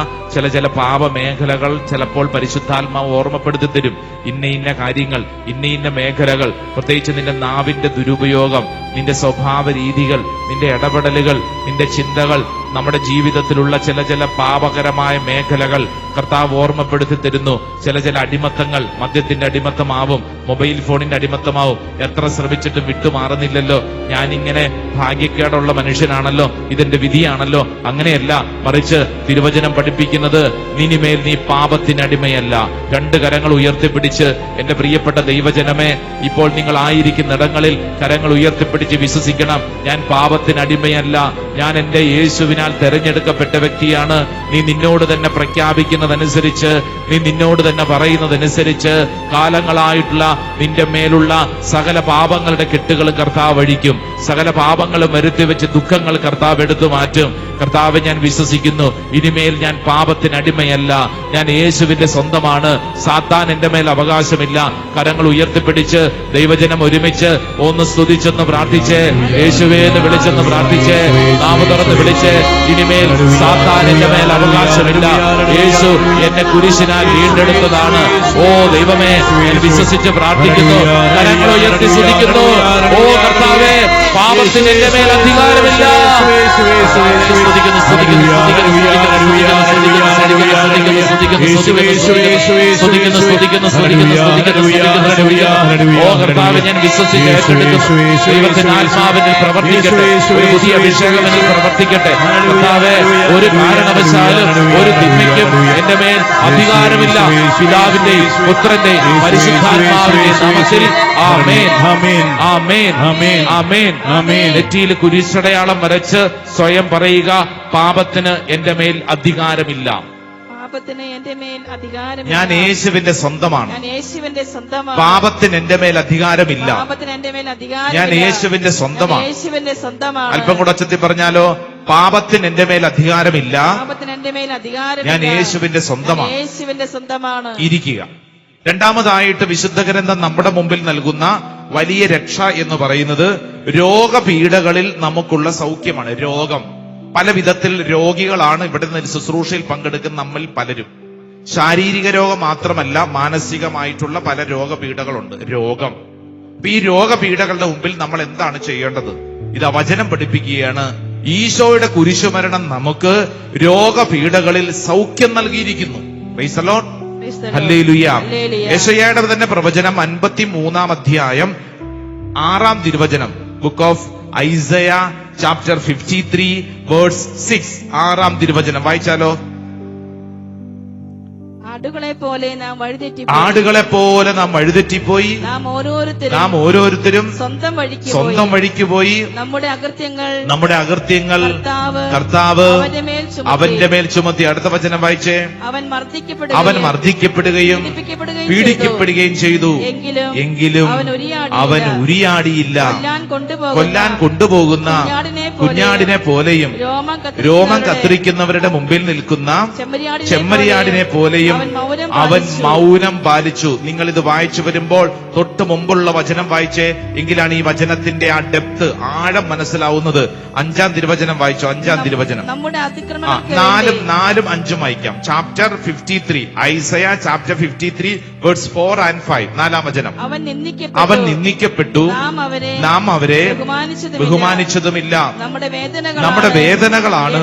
ചില പാപമേഖലകൾ ചിലപ്പോൾ പരിശുദ്ധാത്മാവ് ഓർമ്മപ്പെടുത്തി തരും. ഇന്ന കാര്യങ്ങൾ, ഇന്ന മേഖലകൾ, പ്രത്യേകിച്ച് നിന്റെ നാവിന്റെ ദുരുപയോഗം, നിന്റെ സ്വഭാവ രീതികൾ, നിന്റെ ഇടപെടലുകൾ, നിന്റെ ചിന്തകൾ, നമ്മുടെ ജീവിതത്തിലുള്ള ചില പാപകരമായ മേഖലകൾ കർത്താവ് ഓർമ്മപ്പെടുത്തി തരുന്നു. ചില അടിമത്തങ്ങൾ, മദ്യത്തിന്റെ അടിമത്തമാവും, മൊബൈൽ ഫോണിന്റെ അടിമത്തമാവും. എത്ര ശ്രമിച്ചിട്ടും വിട്ടുമാറുന്നില്ലല്ലോ. ഞാനിങ്ങനെ ഭാഗ്യക്കേടുള്ള മനുഷ്യനാണല്ലോ, ഇതെന്റെ വിധിയാണല്ലോ. അങ്ങനെയല്ല, മറിച്ച് തിരുവചനം പഠിപ്പിക്കുന്നത്, ഇനിമേൽ നീ പാപത്തിനടിമയല്ല. 2 കരങ്ങൾ ഉയർത്തിപ്പിടിച്ച്, എന്റെ പ്രിയപ്പെട്ട ദൈവജനമേ, ഇപ്പോൾ നിങ്ങൾ ആയിരിക്കുന്ന ഇടങ്ങളിൽ കരങ്ങൾ ഉയർത്തിപ്പിടിച്ച് വിശ്വസിക്കണം, ഞാൻ പാപത്തിനടിമയല്ല, ഞാൻ എന്റെ യേശുവിനാൽ തെരഞ്ഞെടുക്കപ്പെട്ട വ്യക്തിയാണ്. നീ നിന്നോട് തന്നെ പ്രഖ്യാപിക്കുന്നതനുസരിച്ച്, നീ നിന്നോട് തന്നെ പറയുന്നതനുസരിച്ച് കാലങ്ങളായിട്ടുള്ള നിന്റെ മേലുള്ള സകല പാപങ്ങളുടെ കെട്ടുകളും കർത്താവ് അഴിക്കും. സകല പാപങ്ങളും വരുത്തി വെച്ച് ദുഃഖങ്ങൾ കർത്താവ് എടുത്തു മാറ്റും. കർത്താവ്, ഞാൻ വിശ്വസിക്കുന്നു, ഇനിമേൽ ഞാൻ പാപത്തിനടിമയല്ല, ഞാൻ യേശുവിന്റെ സ്വന്തമാണ്. സാത്താൻ എന്റെ മേൽ അവകാശമില്ല. കരങ്ങൾ ഉയർത്തിപ്പിടിച്ച് ദൈവജനം ഒരുമിച്ച് ഒന്ന് സ്തുതിച്ചെന്ന് പ്രാർത്ഥിച്ച്, യേശുവേ എന്ന് വിളിച്ചെന്ന് പ്രാർത്ഥിച്ച്, നാമം തുറന്ന് വിളിച്ച്, ഇനിമേൽ സാത്താൻ എന്റെ മേൽ അവകാശമില്ല, യേശു എന്നെ കുരിശിനാൽ വീണ്ടെടുത്തതാണ്. ഓ ദൈവമേ, ഞാൻ വിശ്വസിച്ച് പ്രാർത്ഥിക്കുന്നു, കരങ്ങൾ ഉയർത്തി സ്തുതിക്കുന്നു. ഓ കർത്താവേ, പാപത്തിന് എന്റെ മേൽ അധികാരമില്ല. ഓ കർത്താവ്, ഞാൻ വിശ്വസിച്ച് ഏറ്റെടുക്കുന്നു. ദൈവത്തിന്റെ ആത്മാവിനിൽ പ്രവർത്തിക്കട്ടെ, ഒരു പുതിയ അഭിഷേകം എന്നിൽ പ്രവർത്തിക്കട്ടെ. കർത്താവേ, ഒരു കാരണവശാലും ഒരു തിന്മയ്ക്കും എന്റെ മേൽ അധികാരമില്ല. പിതാവിന്റെയും പുത്രന്റെയും പരിശുദ്ധാത്മാവിന്റെയും നാമത്തിൽ ആമേൻ, ആമേൻ, ആമേൻ, ആമേൻ, ആമേൻ, ആമേൻ. നെറ്റിയിൽ കുരിശടയാളം വരച്ച് സ്വയം പറയുക, പാപത്തിന് എന്റെ മേൽ അധികാരമില്ല. പാപത്തിന് എന്റെ മേൽ അധികാരമില്ല. ഞാൻ യേശുവിന്റെ സ്വന്തമാണ്. ഞാൻ യേശുവിന്റെ സ്വന്തമാണ്. പാപത്തിന് എന്റെ മേൽ അധികാരമില്ല. പാപത്തിന് എന്റെ മേൽ അധികാരമില്ല. ഞാൻ യേശുവിന്റെ സ്വന്തമാണ്. യേശുവിന്റെ സ്വന്തമാണ്. അല്പം കൂടെ ഒച്ചത്തിൽ പറഞ്ഞാലോ, പാപത്തിന് എന്റെ മേൽ അധികാരമില്ല. പാപത്തിന് എന്റെ മേൽ അധികാരമില്ല. ഞാൻ യേശുവിന്റെ സ്വന്തമാണ്. യേശുവിന്റെ സ്വന്തമാണ്. ഇരിക്കുക. രണ്ടാമതായിട്ട് വിശുദ്ധ ഗ്രന്ഥം നമ്മുടെ മുമ്പിൽ നൽകുന്ന വലിയ രക്ഷ എന്ന് പറയുന്നത് രോഗപീഠകളിൽ നമുക്കുള്ള സൗഖ്യമാണ്. രോഗം, പല വിധത്തിൽ രോഗികളാണ് ഇവിടെ നിന്ന് ശുശ്രൂഷയിൽ പങ്കെടുക്കുന്ന നമ്മിൽ പലരും. ശാരീരിക രോഗം മാത്രമല്ല, മാനസികമായിട്ടുള്ള പല രോഗപീഠകളുണ്ട്. രോഗം, ഈ രോഗപീഠകളുടെ മുമ്പിൽ നമ്മൾ എന്താണ് ചെയ്യേണ്ടത്? ഇത് വചനം പഠിപ്പിക്കുകയാണ്. ഈശോയുടെ കുരിശുമരണം നമുക്ക് രോഗപീഠകളിൽ സൗഖ്യം നൽകിയിരിക്കുന്നു. Praise the Lord. ഹല്ലേലൂയ. യെശയ്യായുടെ തന്നെ പ്രവചനം 53-ാം അധ്യായം 6-ാം തിരുവചനം, book of Isaiah chapter 53 verse 6, 6-ാം തിരുവചനം വായിച്ചാലോ. ആടുകളെ പോലെ നാം വഴിതെറ്റിപ്പോയി, നാം ഓരോരുത്തരും സ്വന്തം വഴിക്ക് പോയി, നമ്മുടെ അകൃത്യങ്ങൾ കർത്താവ് അവന്റെ മേൽ ചുമത്തി. അടുത്ത വചനം വായിച്ചേ. അവൻ മർദ്ദിക്കപ്പെടുകയും പീഡിക്കപ്പെടുകയും ചെയ്തു, എങ്കിലും അവൻ ഉരിയാടിയില്ല. കൊല്ലാൻ കൊണ്ടുപോകുന്ന കുഞ്ഞാടിനെ പോലെയും രോമം കത്തിരിക്കുന്നവരുടെ മുമ്പിൽ നിൽക്കുന്ന ചെമ്മരിയാടിനെ പോലെയും അവൻ മൗനം പാലിച്ചു. നിങ്ങൾ ഇത് വായിച്ചു വരുമ്പോൾ തൊട്ട് മുമ്പുള്ള വചനം വായിച്ചേ, എങ്കിലാണ് ഈ വചനത്തിന്റെ ആ ഡെപ്ത്, ആഴം മനസ്സിലാവുന്നത്. 5-ാം തിരുവചനം വായിച്ചു. 5-ാം തിരുവചനം 4-ഉം 5-ഉം വായിക്കാം. Chapter 53, Isaiah chapter 53 verse 4 and 5, 4-ാം വചനം. അവൻ നിന്ദിക്കപ്പെട്ടു, നാം അവരെ ബഹുമാനിച്ചതുമില്ല. നമ്മുടെ വേദനകളാണ്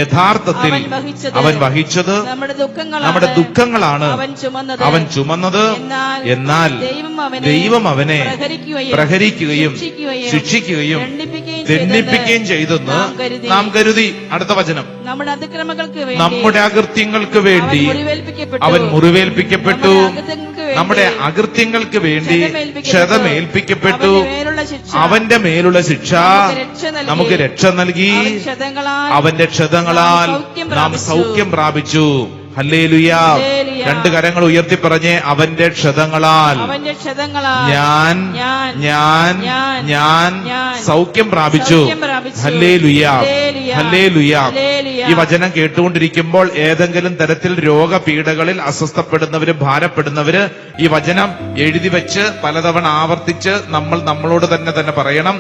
യഥാർത്ഥത്തിൽ അവൻ വഹിച്ചത്, നമ്മുടെ ദുഃഖങ്ങളാണ് അവൻ ചുമന്നത്. എന്നാൽ ദൈവം അവനെ പ്രഹരിക്കുകയും ശിക്ഷിക്കുകയും ദണ്ഡിപ്പിക്കുകയും ചെയ്തെന്ന് നാം കരുതി. അടുത്ത വചനം. നമ്മുടെ അകൃത്യങ്ങൾക്ക് വേണ്ടി അവൻ മുറിവേൽപ്പിക്കപ്പെട്ടു, നമ്മുടെ അകൃത്യങ്ങൾക്ക് വേണ്ടി ക്ഷതമേൽപ്പിക്കപ്പെട്ടു. അവന്റെ മേലുള്ള ശിക്ഷ നമുക്ക് രക്ഷ നൽകി, അവന്റെ ക്ഷതങ്ങളാൽ നാം സൗഖ്യം പ്രാപിച്ചു. ഹല്ലേലൂയാ. ഹല്ലേലൂയ. രണ്ട് കരങ്ങൾ ഉയർത്തി പറഞ്ഞേ, അവന്റെ ക്ഷതങ്ങളാൽ അവന്റെ ക്ഷതങ്ങളാൽ ഞാൻ ഞാൻ ഞാൻ ഞാൻ ഞാൻ ഞാൻ സൗഖ്യം പ്രാപിച്ചു. സൗഖ്യം പ്രാപിച്ചു. ഹല്ലേലൂയാ. ഹല്ലേലൂയ. ഹല്ലേലൂയാ. ഹല്ലേലൂയ. ഈ വചനം കേട്ടുകൊണ്ടിരിക്കുമ്പോൾ ഏതെങ്കിലും തരത്തിൽ രോഗപീഠകളിൽ അസ്വസ്ഥപ്പെടുന്നവര്, ഭാരപ്പെടുന്നവര് ഈ വചനം എഴുതി വെച്ച് പലതവണ ആവർത്തിച്ച് നമ്മളോട് തന്നെ പറയണം,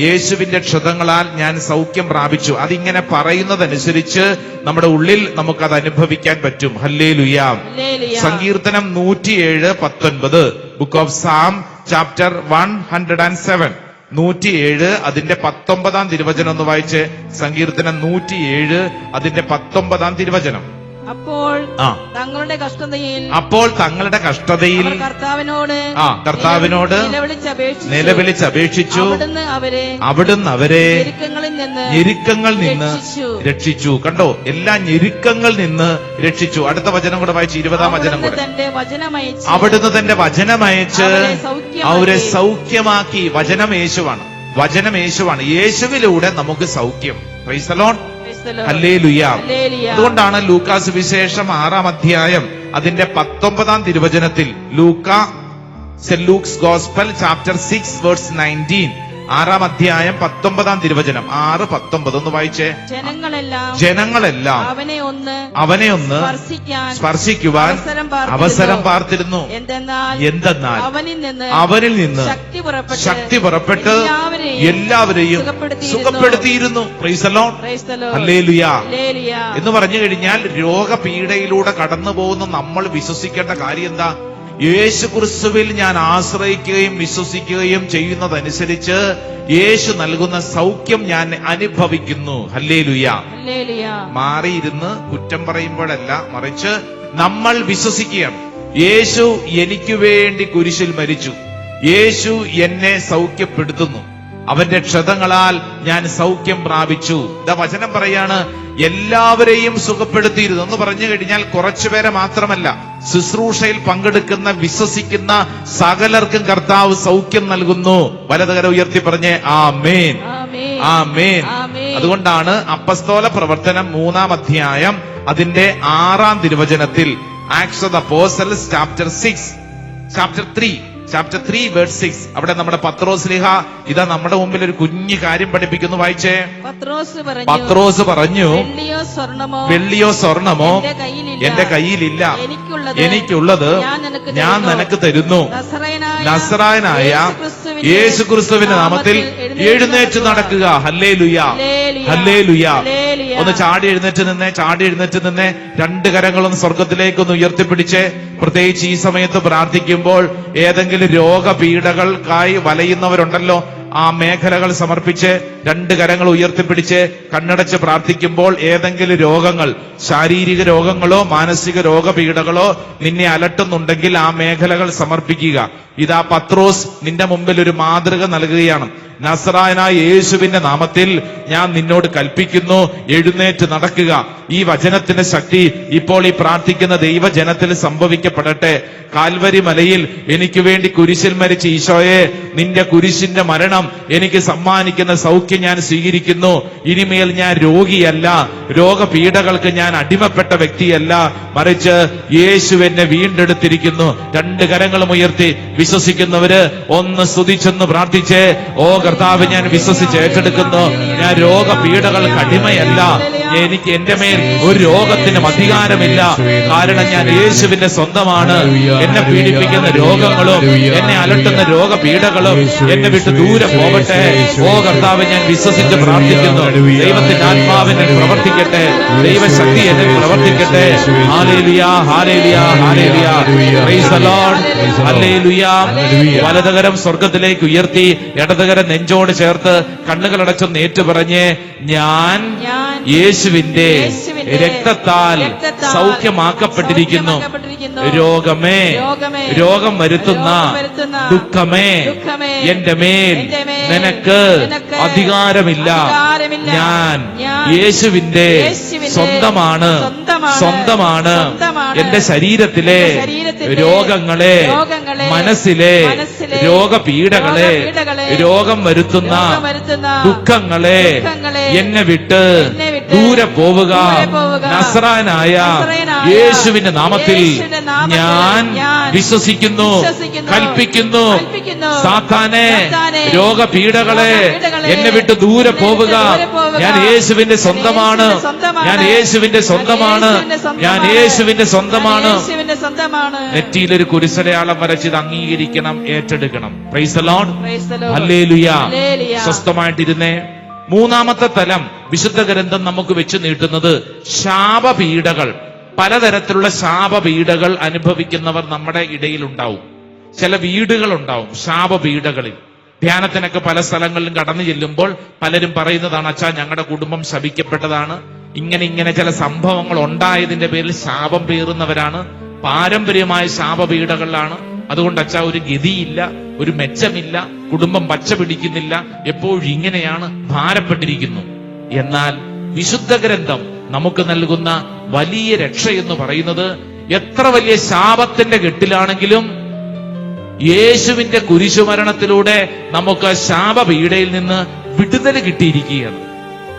യേശുവിന്റെ ക്ഷതങ്ങളാൽ ഞാൻ സൗഖ്യം പ്രാപിച്ചു. അതിങ്ങനെ പറയുന്നതനുസരിച്ച് നമ്മുടെ ഉള്ളിൽ നമുക്കത് അനുഭവിക്കാൻ പറ്റും. ഹല്ലേലൂയാ. ഹല്ലേലൂയ. സങ്കീർത്തനം 107:19, ബുക്ക് ഓഫ് സാം ചാപ്റ്റർ 107, 107 അതിന്റെ 19 തിരുവചനം ഒന്ന് വായിച്ച്. സങ്കീർത്തനം 107 അതിന്റെ 19 തിരുവചനം. അപ്പോൾ ആ. തങ്ങളുടെ കഷ്ടതയിൽ അപ്പോൾ തങ്ങളുടെ കഷ്ടതയിൽ അവർ കർത്താവിനോട് നിലവിളിച്ചപേക്ഷിച്ചു. അവിടുന്ന് അവരെ ഞെരുക്കങ്ങളിൽ നിന്ന് രക്ഷിച്ചു. കണ്ടോ, എല്ലാ ഞെരുക്കങ്ങളിൽ നിന്ന് രക്ഷിച്ചു. അടുത്ത വചനം കൂടെ വായിച്ചു, 20 വചനം കൂടെ. അവിടുന്ന് തന്റെ വചനമയച്ച് അവരെ സൗഖ്യമാക്കി. വചനം യേശുവാണ്, വചനം യേശുവാണ്. യേശുവിലൂടെ നമുക്ക് സൗഖ്യം. Praise the lord. ഹല്ലേലൂയാ. അതുകൊണ്ടാണ് ലൂക്കാസ് വിശേഷം 6-ാം അധ്യായം അതിന്റെ 19 തിരുവചനത്തിൽ, saint Luke's gospel chapter 6 verse 19, 6-ാം അധ്യായം 19 തിരുവചനം, 6:19 ഒന്ന് വായിച്ചേ. ജനങ്ങളെല്ലാം അവനെ ഒന്ന് സ്പർശിക്കുവാൻ അവസരം പാർത്തിരുന്നു. എന്തെന്നാൽ അവനിൽ നിന്ന് ശക്തി പുറപ്പെട്ട് എല്ലാവരെയും സുഖപ്പെടുത്തിയിരുന്നു. Praise the lord. ഹല്ലേലൂയാ. എന്ന് പറഞ്ഞു കഴിഞ്ഞാൽ രോഗപീഠയിലൂടെ കടന്നു പോകുന്ന നമ്മൾ വിശ്വസിക്കേണ്ട കാര്യം എന്താ? യേശു ക്രിസ്തുവിൽ ഞാൻ ആശ്രയിക്കുകയും വിശ്വസിക്കുകയും ചെയ്യുന്നതനുസരിച്ച് യേശു നൽകുന്ന സൗഖ്യം ഞാൻ അനുഭവിക്കുന്നു. ഹല്ലേലൂയാ. മാറിയിരുന്ന് കുറ്റം പറയുമ്പോഴല്ല, മറിച്ച് നമ്മൾ വിശ്വസിക്കുകയാണ്, യേശു എനിക്ക് വേണ്ടി കുരിശിൽ മരിച്ചു, യേശു എന്നെ സൗഖ്യപ്പെടുത്തുന്നു, അവന്റെ ക്ഷതങ്ങളാൽ ഞാൻ സൗഖ്യം പ്രാപിച്ചു. ഇതാ വചനം പറയാണ്, എല്ലാവരെയും സുഖപ്പെടുത്തിയിരുന്നു എന്ന് പറഞ്ഞു കഴിഞ്ഞാൽ കുറച്ചുപേരെ മാത്രമല്ല, ശുശ്രൂഷയിൽ പങ്കെടുക്കുന്ന വിശ്വസിക്കുന്ന സകലർക്കും കർത്താവ് സൗഖ്യം നൽകുന്നു. വലതുകരം ഉയർത്തി പറഞ്ഞേ ആമേൻ, ആമേൻ. അതുകൊണ്ടാണ് അപ്പസ്തോല പ്രവർത്തനം 3-ാം അധ്യായം അതിന്റെ 6-ാം തിരുവചനത്തിൽ, Acts of the Apostles chapter 3 verse 6, അവിടെ നമ്മുടെ പത്രോസ്ലീഹ ഇതാ നമ്മുടെ മുമ്പിൽ ഒരു കുഞ്ഞു കാര്യം പഠിപ്പിക്കുന്നു. വായിച്ചേ. പത്രോസ് പറഞ്ഞു, വെള്ളിയോ സ്വർണമോ എന്റെ കയ്യിലില്ല, എനിക്കുള്ളത് ഞാൻ നിനക്ക് തരുന്നു. നസറായനായ യേശു ക്രിസ്തുവിന്റെ നാമത്തിൽ എഴുന്നേറ്റ് നടക്കുക. ഹല്ലേലൂയാ, ഹല്ലേലൂയാ. ഒന്ന് ചാടി എഴുന്നേറ്റ് നിന്നേ. രണ്ട് കരങ്ങളും സ്വർഗത്തിലേക്കൊന്ന് ഉയർത്തിപ്പിടിച്ച്, പ്രത്യേകിച്ച് ഈ സമയത്ത് പ്രാർത്ഥിക്കുമ്പോൾ ഏതെങ്കിലും രോഗപീഠകൾക്കായി വലയുന്നവരുണ്ടല്ലോ, ആ മേഖലകൾ സമർപ്പിച്ച് രണ്ട് കരങ്ങൾ ഉയർത്തിപ്പിടിച്ച് കണ്ണടച്ച് പ്രാർത്ഥിക്കുമ്പോൾ ഏതെങ്കിലും രോഗങ്ങൾ, ശാരീരിക രോഗങ്ങളോ മാനസിക രോഗപീഠകളോ നിന്നെ അലട്ടുന്നുണ്ടെങ്കിൽ ആ മേഖലകൾ സമർപ്പിക്കുക. ഇതാ പത്രോസ് നിന്റെ മുമ്പിൽ ഒരു മാതൃക നൽകുകയാണ്. നസറായനായ യേശുവിന്റെ നാമത്തിൽ ഞാൻ നിന്നോട് കൽപ്പിക്കുന്നു, എഴുന്നേറ്റ് നടക്കുക. ഈ വചനത്തിന്റെ ശക്തി ഇപ്പോൾ ഈ പ്രാർത്ഥിക്കുന്ന ദൈവജനത്തിൽ സംഭവിക്കപ്പെടട്ടെ. കാൽവരി മലയിൽ എനിക്ക് വേണ്ടി കുരിശിൽ മരിച്ച ഈശോയെ, നിന്റെ കുരിശിന്റെ മരണം എനിക്ക് സമ്മാനിക്കുന്ന സൗഖ്യം ഞാൻ സ്വീകരിക്കുന്നു. ഇനിമേൽ ഞാൻ രോഗിയല്ല, രോഗപീഠകൾക്ക് ഞാൻ അടിമപ്പെട്ട വ്യക്തിയല്ല, മറിച്ച് യേശു എന്നെ വീണ്ടെടുത്തിരിക്കുന്നു. രണ്ട് കരങ്ങളും ഉയർത്തി വിശ്വസിക്കുന്നവര് ഒന്ന് സ്തുതിച്ചെന്ന് പ്രാർത്ഥിച്ചേ. ഓ കർത്താവ്, ഞാൻ വിശ്വസിച്ച് ഏറ്റെടുക്കുന്നു, ഞാൻ രോഗപീഠകൾക്ക് അടിമയല്ല, എനിക്ക് എന്റെ മേൽ ഒരു രോഗത്തിനും അധികാരമില്ല, കാരണം ഞാൻ യേശുവിന്റെ സ്വന്തമാണ്. എന്നെ പീഡിപ്പിക്കുന്ന രോഗങ്ങളും എന്നെ അലട്ടുന്ന രോഗപീഠകളും എന്നെ വിട്ട് ദൂരെ പോകട്ടെ. ഓ കർത്താവ്, ഞാൻ വിശ്വസിച്ച് പ്രാർത്ഥിക്കുന്നു, ദൈവത്തിന്റെ ആത്മാവിനെ പ്രവർത്തിക്കട്ടെ, ദൈവശക്തി എന്നെ പ്രവർത്തിക്കട്ടെ. Hallelujah, hallelujah, hallelujah. Praise the lord. Hallelujah. വലതുകരം സ്വർഗത്തിലേക്ക് ഉയർത്തി ഇടതുകരം നെഞ്ചോട് ചേർത്ത് കണ്ണുകളടച്ചൊന്ന് ഏറ്റുപറഞ്ഞ്, ഞാൻ യേശുവിന്റെ രക്തത്താൽ സൗഖ്യമാക്കപ്പെട്ടിരിക്കുന്നു. രോഗമേ, രോഗം വരുത്തുന്ന ദുഃഖമേ, എന്റെ മേൽ നിനക്ക് അധികാരമില്ല. ഞാൻ യേശുവിന്റെ സ്വന്തമാണ്. എന്റെ ശരീരത്തിലെ രോഗങ്ങളെ, മനസ്സിലെ രോഗപീഠകളെ, രോഗം വരുത്തുന്ന ദുഃഖങ്ങളെ എന്നെ വിട്ട് വിട്ട് ദൂരെ പോവുക. ദൂരെ പോവുക. നസറായനായ നസറായനായ യേശുവിന്റെ നാമത്തിൽ യേശുവിന്റെ നാമത്തിൽ ഞാൻ വിശ്വസിക്കുന്നു, കൽപ്പിക്കുന്നു. സാത്താനെ, രോഗപീഠകളെ എന്നെ വിട്ട് ദൂരെ പോവുക. ഞാൻ യേശുവിന്റെ സ്വന്തമാണ്, ഞാൻ യേശുവിന്റെ സ്വന്തമാണ്, ഞാൻ യേശുവിന്റെ സ്വന്തമാണ്. യേശുവിന്റെ സ്വന്തമാണ്. നെറ്റിയിലൊരു കുരിശടയാളം വരച്ചത് അംഗീകരിക്കണം, ഏറ്റെടുക്കണം. Praise the lord. Praise the Lord. Hallelujah. Hallelujah. സ്വസ്ഥമായിട്ടിരുന്നേ. മൂന്നാമത്തെ തലം വിശുദ്ധ ഗ്രന്ഥം നമുക്ക് വെച്ച് നീട്ടുന്നത് ശാപപീഠകൾ. പലതരത്തിലുള്ള ശാപപീഠകൾ അനുഭവിക്കുന്നവർ നമ്മുടെ ഇടയിലുണ്ടാവും. ചില വീടുകളുണ്ടാവും ശാപപീഠകളിൽ. ധ്യാനത്തിനൊക്കെ പല സ്ഥലങ്ങളിലും കടന്നു ചെല്ലുമ്പോൾ പലരും പറയുന്നതാണ്, അച്ഛാ ഞങ്ങളുടെ കുടുംബം ശപിക്കപ്പെട്ടതാണ്, ഇങ്ങനെ ചില സംഭവങ്ങൾ ഉണ്ടായതിന്റെ പേരിൽ ശാപം പേറുന്നവരാണ്, പാരമ്പര്യമായ ശാപപീഠകളിലാണ്. അതുകൊണ്ട് അച്ഛാ ഒരു ഗതിയില്ല, ഒരു മെച്ചമില്ല, കുടുംബം പച്ച പിടിക്കുന്നില്ല, എപ്പോഴും ഇങ്ങനെയാണ്, ഭാരപ്പെട്ടിരിക്കുന്നു. എന്നാൽ വിശുദ്ധ ഗ്രന്ഥം നമുക്ക് നൽകുന്ന വലിയ രക്ഷ എന്ന് പറയുന്നത്, എത്ര വലിയ ശാപത്തിന്റെ കെട്ടിലാണെങ്കിലും യേശുവിന്റെ കുരിശുമരണത്തിലൂടെ നമുക്ക് ശാപപീഠയിൽ നിന്ന് വിടുതൽ കിട്ടിയിരിക്കുകയാണ്.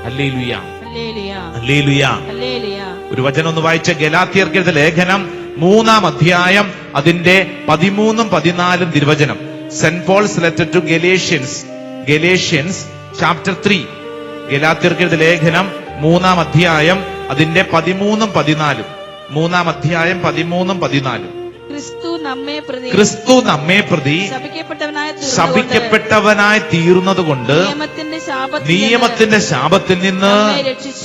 Hallelujah, hallelujah. ഹല്ലേലൂയ. ഹല്ലേലൂയ. ഒരു വചനം ഒന്ന് വായിച്ച ഗലാത്യർക്കെഴുതിയ ലേഖനം 3-ാം അധ്യായം അതിന്റെ 13-14 തിരുവചനം. Saint Paul's letter to Galatians chapter 3. ഗലാത്യർക്കെഴുതിയ ലേഖനം 3-ാം അധ്യായം അതിന്റെ 13-14. 3-ാം അധ്യായം 13-14. ക്രിസ്തു നമ്മെ പ്രതി ശപിക്കപ്പെട്ടവനായി തീർന്നതുകൊണ്ട് നിയമത്തിന്റെ ശാപത്തിൽ നിന്ന്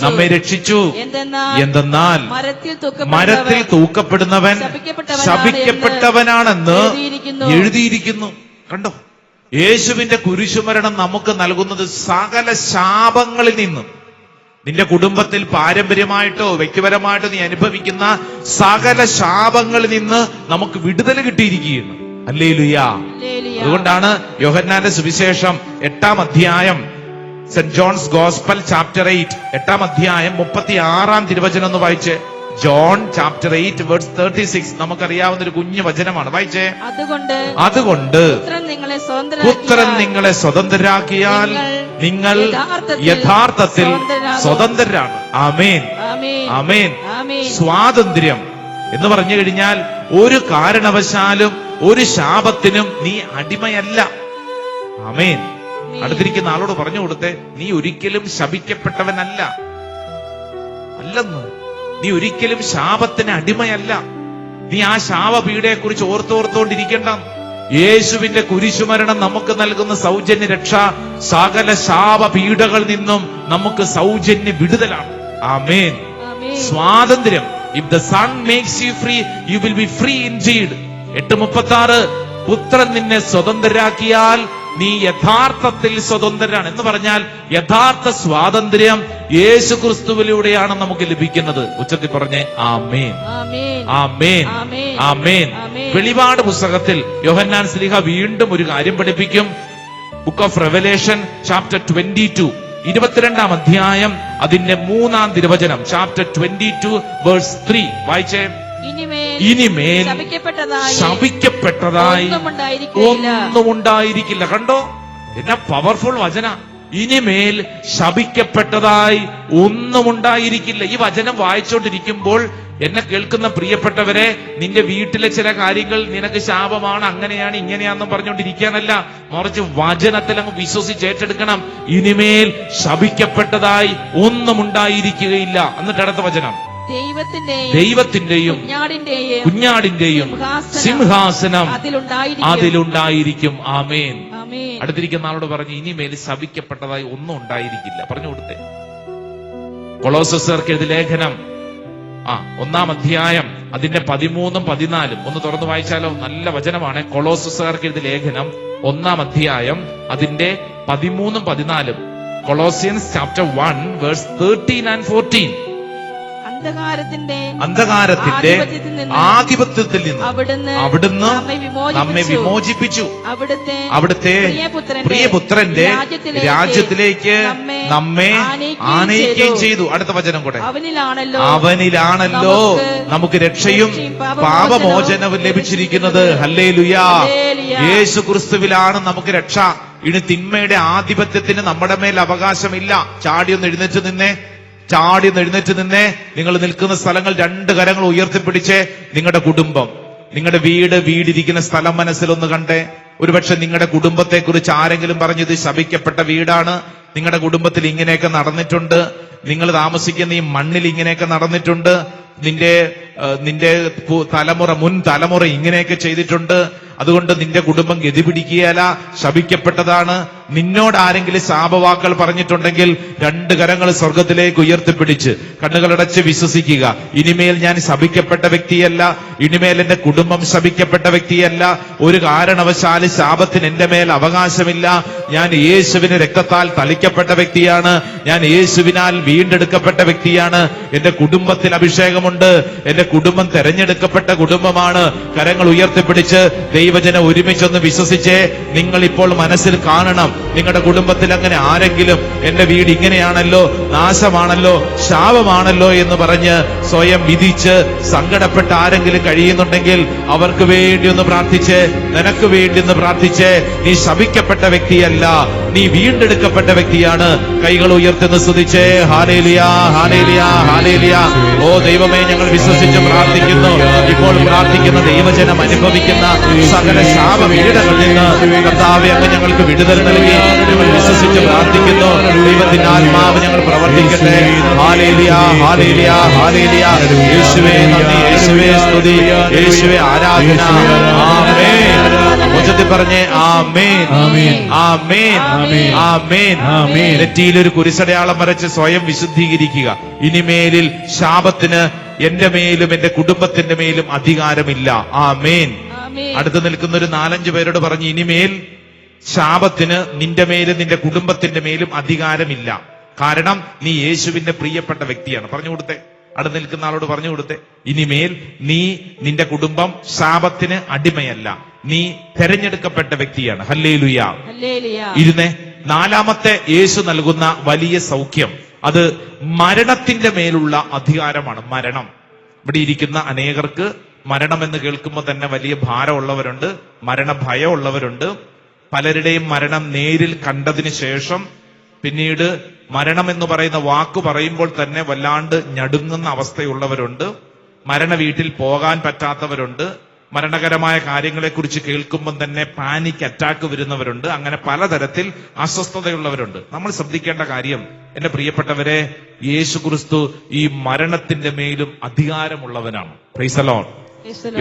നമ്മെ രക്ഷിച്ചു. എന്തെന്നാൽ മരത്തിൽ തൂക്കപ്പെടുന്നവൻ ശപിക്കപ്പെട്ടവനാണെന്ന് എഴുതിയിരിക്കുന്നു. കണ്ടോ, യേശുവിന്റെ കുരിശുമരണം നമുക്ക് നൽകുന്നത് സകല ശാപങ്ങളിൽ നിന്നും, നിന്റെ കുടുംബത്തിൽ പാരമ്പര്യമായിട്ടോ വ്യക്തിപരമായിട്ടോ നീ അനുഭവിക്കുന്ന സകല ശാപങ്ങളിൽ നിന്ന് നമുക്ക് വിടുതൽ കിട്ടിയിരിക്കുകയാണ്. ഹല്ലേലൂയ. അതുകൊണ്ടാണ് യോഹന്നാന്റെ സുവിശേഷം 8-ാം അധ്യായം, സെന്റ് ജോൺസ് ഗോസ്പൽ ചാപ്റ്റർ 8, 8-ാം അധ്യായം 36-ാം തിരുവചനം ഒന്ന് വായിച്ചേ. John chapter 8 verse 36. നമുക്കറിയാവുന്ന ഒരു കുഞ്ഞു വചനമാണ്, വായിച്ചേ. അതുകൊണ്ട് പുത്രൻ നിങ്ങളെ സ്വതന്ത്രരാക്കിയാൽ നിങ്ങൾ യഥാർത്ഥത്തിൽ സ്വതന്ത്രരാണ്. ആമേൻ, ആമേൻ. സ്വാതന്ത്ര്യം എന്ന് പറഞ്ഞു കഴിഞ്ഞാൽ ഒരു കാരണവശാലും ഒരു ശാപത്തിനും നീ അടിമയല്ല. ആമേൻ. അടുത്തിരിക്കുന്ന ആളോട് പറഞ്ഞു കൊടുത്തേ, നീ ഒരിക്കലും ശപിക്കപ്പെട്ടവനല്ല, അല്ലെന്ന്. നീ ഒരിക്കലും ശാപത്തിന് അടിമയല്ല. നീ ആ ശാപപീഠയെ കുറിച്ച് ഓർത്തോർത്തോണ്ടിരിക്കണ്ട. യേശുവിന്റെ കുരിശുമരണം നമുക്ക് നൽകുന്ന സൗജന്യ രക്ഷ സകല ശാപപീഠകളിൽ നിന്നും നമുക്ക് സൗജന്യ വിടുതലാണ്. ആമേൻ. സ്വാതന്ത്ര്യം. If the son makes you free you will be free indeed. 8:36. പുത്രൻ നിന്നെ സ്വതന്ത്രരാക്കിയാൽ നീ യഥാർത്ഥത്തിൽ സ്വതന്ത്രരാണ്. എന്ന് പറഞ്ഞാൽ യഥാർത്ഥ സ്വാതന്ത്ര്യം യേശു ക്രിസ്തുവിലൂടെയാണ് നമുക്ക് ലഭിക്കുന്നത്. ഉച്ചത്തിൽ പറഞ്ഞേ ആമേൻ, ആമേൻ, ആമേൻ. വെളിപാട് പുസ്തകത്തിൽ യോഹന്നാൻ ശ്ലീഹ വീണ്ടും ഒരു കാര്യം പഠിപ്പിക്കും. ബുക്ക് ഓഫ് റെവലേഷൻ ചാപ്റ്റർ 22, 22-ാം അധ്യായം അതിന്റെ 3-ാം തിരുവചനം. ചാപ്റ്റർ 22 വേഴ്സ് 3 വായിച്ചേ. ഇനിമേൽ ശപിക്കപ്പെട്ടതായി ഒന്നും ഉണ്ടായിരിക്കില്ല. കണ്ടോ, എന്നാ പവർഫുൾ വചന. ഇനിമേൽ ശപിക്കപ്പെട്ടതായി ഒന്നും ഉണ്ടായിരിക്കില്ല. ഈ വചനം വായിച്ചോണ്ടിരിക്കുമ്പോൾ എന്നെ കേൾക്കുന്ന പ്രിയപ്പെട്ടവരെ, നിന്റെ വീട്ടിലെ ചില കാര്യങ്ങൾ നിനക്ക് ശാപമാണ്, അങ്ങനെയാണ് ഇങ്ങനെയാണെന്നും പറഞ്ഞുകൊണ്ടിരിക്കാനല്ല, മറിച്ച് വചനത്തിൽ അങ്ങ് വിശ്വസിച്ച് ഏറ്റെടുക്കണം. ഇനിമേൽ ശപിക്കപ്പെട്ടതായി ഒന്നും ഉണ്ടായിരിക്കുകയില്ല. എന്നിട്ട് അടുത്ത വചനം, ദൈവത്തിന്റെയും കുഞ്ഞാടിന്റെയും സിംഹാസനം അതിലുണ്ടായിരിക്കും. ആമേൻ. അടുത്തിരിക്കുന്ന ആളോട് പറഞ്ഞു, ഇനിമേൽ ശപിക്കപ്പെട്ടതായി ഒന്നും ഉണ്ടായിരിക്കില്ല. പറഞ്ഞു കൊടുത്തേ. കൊളോസ്യർക്ക് എഴുതിയ ലേഖനം 1-ാം അധ്യായം അതിന്റെ 13-14 ഒന്ന് തുറന്നു വായിച്ചാലോ? നല്ല വചനമാണ്. കൊളോസ്യർക്ക് എഴുതിയ ലേഖനം 1-ാം അധ്യായം അതിന്റെ 13-14. കൊളോസിയൻസ് ചാപ്റ്റർ 1 വേഴ്സ് 13 and 14. അന്ധകാരത്തിന്റെ ആധിപത്യത്തിൽ നിന്ന് അവിടുന്ന് നമ്മെ വിമോചിപ്പിച്ചു. അവിടുത്തെ പ്രിയപുത്രന്റെ രാജ്യത്തിലേക്ക് നമ്മെ ആനയിക്കുകയും ചെയ്തു. അടുത്ത വചനം കൂടെ. അവനിലാണല്ലോ നമുക്ക് രക്ഷയും പാപമോചനവും ലഭിച്ചിരിക്കുന്നത്. ഹല്ലേലൂയാ. യേശു ക്രിസ്തുവിലാണ് നമുക്ക് രക്ഷ. ഇനി തിന്മയുടെ ആധിപത്യത്തിന് നമ്മുടെ മേൽ അവകാശമില്ല. ചാടിയൊന്ന് എഴുന്നേറ്റ് നിന്നേ. ചാടി എഴുന്നേറ്റ് നിന്നേ. നിങ്ങൾ നിൽക്കുന്ന സ്ഥലങ്ങൾ രണ്ട് കരങ്ങൾ ഉയർത്തിപ്പിടിച്ചേ. നിങ്ങളുടെ കുടുംബം, നിങ്ങളുടെ വീടിരിക്കുന്ന സ്ഥലം മനസ്സിലൊന്ന് കണ്ടേ. ഒരുപക്ഷെ നിങ്ങളുടെ കുടുംബത്തെക്കുറിച്ച് ആരെങ്കിലും പറഞ്ഞത് ശപിക്കപ്പെട്ട വീടാണ്, നിങ്ങളുടെ കുടുംബത്തിൽ ഇങ്ങനെയൊക്കെ നടന്നിട്ടുണ്ട്, നിങ്ങൾ താമസിക്കുന്ന ഈ മണ്ണിൽ ഇങ്ങനെയൊക്കെ നടന്നിട്ടുണ്ട്, നിന്റെ മുൻ തലമുറ ഇങ്ങനെയൊക്കെ ചെയ്തിട്ടുണ്ട്, അതുകൊണ്ട് നിന്റെ കുടുംബം ഗതി പിടിക്കുകയല്ല, ശപിക്കപ്പെട്ടതാണ്. നിന്നോട് ആരെങ്കിലും ശാപവാക്കൾ പറഞ്ഞിട്ടുണ്ടെങ്കിൽ രണ്ട് കരങ്ങൾ സ്വർഗത്തിലേക്ക് ഉയർത്തിപ്പിടിച്ച് കണ്ണുകളടച്ച് വിശ്വസിക്കുക. ഇനിമേൽ ഞാൻ ശപിക്കപ്പെട്ട വ്യക്തിയല്ല, ഇനിമേൽ എന്റെ കുടുംബം ശപിക്കപ്പെട്ട വ്യക്തിയല്ല, ഒരു കാരണവശാലും ശാപത്തിന് എന്റെ മേൽ അവകാശമില്ല. ഞാൻ യേശുവിന് രക്തത്താൽ തളിക്കപ്പെട്ട വ്യക്തിയാണ്, ഞാൻ യേശുവിനാൽ വീണ്ടെടുക്കപ്പെട്ട വ്യക്തിയാണ്, എന്റെ കുടുംബത്തിൽ അഭിഷേകമുണ്ട്, എന്റെ കുടുംബം തെരഞ്ഞെടുക്കപ്പെട്ട കുടുംബമാണ്. കരങ്ങൾ ഉയർത്തിപ്പിടിച്ച് ദൈവജനം ഒരുമിച്ചൊന്ന് വിശ്വസിച്ചേ. നിങ്ങൾ ഇപ്പോൾ മനസ്സിൽ കാണണം, നിങ്ങളുടെ കുടുംബത്തിൽ അങ്ങനെ ആരെങ്കിലും എന്റെ വീട് ഇങ്ങനെയാണല്ലോ, നാശമാണല്ലോ, ശാപമാണല്ലോ എന്ന് പറഞ്ഞ് സ്വയം വിധിച്ച് സങ്കടപ്പെട്ട് ആരെങ്കിലും കഴിയുന്നുണ്ടെങ്കിൽ അവർക്ക് വേണ്ടി ഒന്ന് പ്രാർത്ഥിച്ചേ, നിനക്ക് വേണ്ടി ഒന്ന് പ്രാർത്ഥിച്ചേ. നീ ശപിക്കപ്പെട്ട വ്യക്തിയല്ല, നീ വീണ്ടെടുക്കപ്പെട്ട വ്യക്തിയാണ്. കൈകൾ ഉയർത്തുന്ന സ്തുതിച്ചേ. Hallelujah, hallelujah, hallelujah. ഓ ദൈവമേ, ഞങ്ങൾ വിശ്വസിച്ച് പ്രാർത്ഥിക്കുന്നു. ഇപ്പോൾ പ്രാർത്ഥിക്കുന്ന ദൈവജനം അനുഭവിക്കുന്ന സകല ശാപ പീഡകളിൽ നിന്ന് കർത്താവേ അങ്ങ് ഞങ്ങൾക്ക് വിടുതൽ നൽകി. ഞങ്ങൾ വിശ്വസിച്ച് പ്രാർത്ഥിക്കുന്നു. ദൈവത്തിന്റെ ആത്മാവ് ഞങ്ങൾ പ്രവർത്തിക്കട്ടെ. Hallelujah, hallelujah, hallelujah. യേശുവേ നന്ദി, യേശുവേ സ്തുതി, യേശുവേ ആരാധന. ആമേൻ. ഉച്ചത്തിൽ പറഞ്ഞേ ആമേൻ, ആമേൻ, ആമേൻ. നെറ്റിയിൽ ഒരു കുരിശടയാളം വരച്ച് സ്വയം വിശുദ്ധീകരിക്കുക. ഇനിമേലിൽ ശാപത്തിന് എന്റെ മേലും എന്റെ കുടുംബത്തിന്റെ മേലും അധികാരമില്ല. ആമേൻ. അടുത്ത് നിൽക്കുന്ന ഒരു 4-5 പേരോട് പറഞ്ഞ് ഇനിമേൽ ശാപത്തിന് നിന്റെ മേലും നിന്റെ കുടുംബത്തിന്റെ മേലും അധികാരമില്ല. കാരണം നീ യേശുവിന്റെ പ്രിയപ്പെട്ട വ്യക്തിയാണ്. പറഞ്ഞു കൊടുത്തേ. അടുത്ത് നിൽക്കുന്ന ആളോട് പറഞ്ഞു കൊടുത്തേ. ഇനിമേൽ നിന്റെ കുടുംബം ശാപത്തിന് അടിമയല്ല, നീ തെരഞ്ഞെടുക്കപ്പെട്ട വ്യക്തിയാണ്. ഹല്ലേലൂയ. ഇരുന്നേ. 4-മത്തെ യേശു നൽകുന്ന വലിയ സൗഖ്യം അത് മരണത്തിന്റെ മേലുള്ള അധികാരമാണ്. മരണം. ഇവിടെ ഇരിക്കുന്ന അനേകർക്ക് മരണം എന്ന് കേൾക്കുമ്പോൾ തന്നെ വലിയ ഭാരമുള്ളവരുണ്ട്, മരണഭയമുള്ളവരുണ്ട്. പലരുടെയും മരണം നേരിൽ കണ്ടതിന് ശേഷം പിന്നീട് മരണം എന്ന് പറയുന്ന വാക്ക് പറയുമ്പോൾ തന്നെ വല്ലാണ്ട് ഞടുങ്ങുന്ന അവസ്ഥയുള്ളവരുണ്ട്. മരണ വീട്ടിൽ പോകാൻ പറ്റാത്തവരുണ്ട്. മരണകരമായ കാര്യങ്ങളെക്കുറിച്ച് കേൾക്കുമ്പോൾ തന്നെ പാനിക് അറ്റാക്ക് വരുന്നവരുണ്ട്. അങ്ങനെ പലതരത്തിൽ അസ്വസ്ഥതയുള്ളവരുണ്ട്. നമ്മൾ ശ്രദ്ധിക്കേണ്ട കാര്യം, എന്റെ പ്രിയപ്പെട്ടവരെ, യേശു ക്രിസ്തു ഈ മരണത്തിന്റെ മേലും അധികാരമുള്ളവനാണ്. Price the Lord.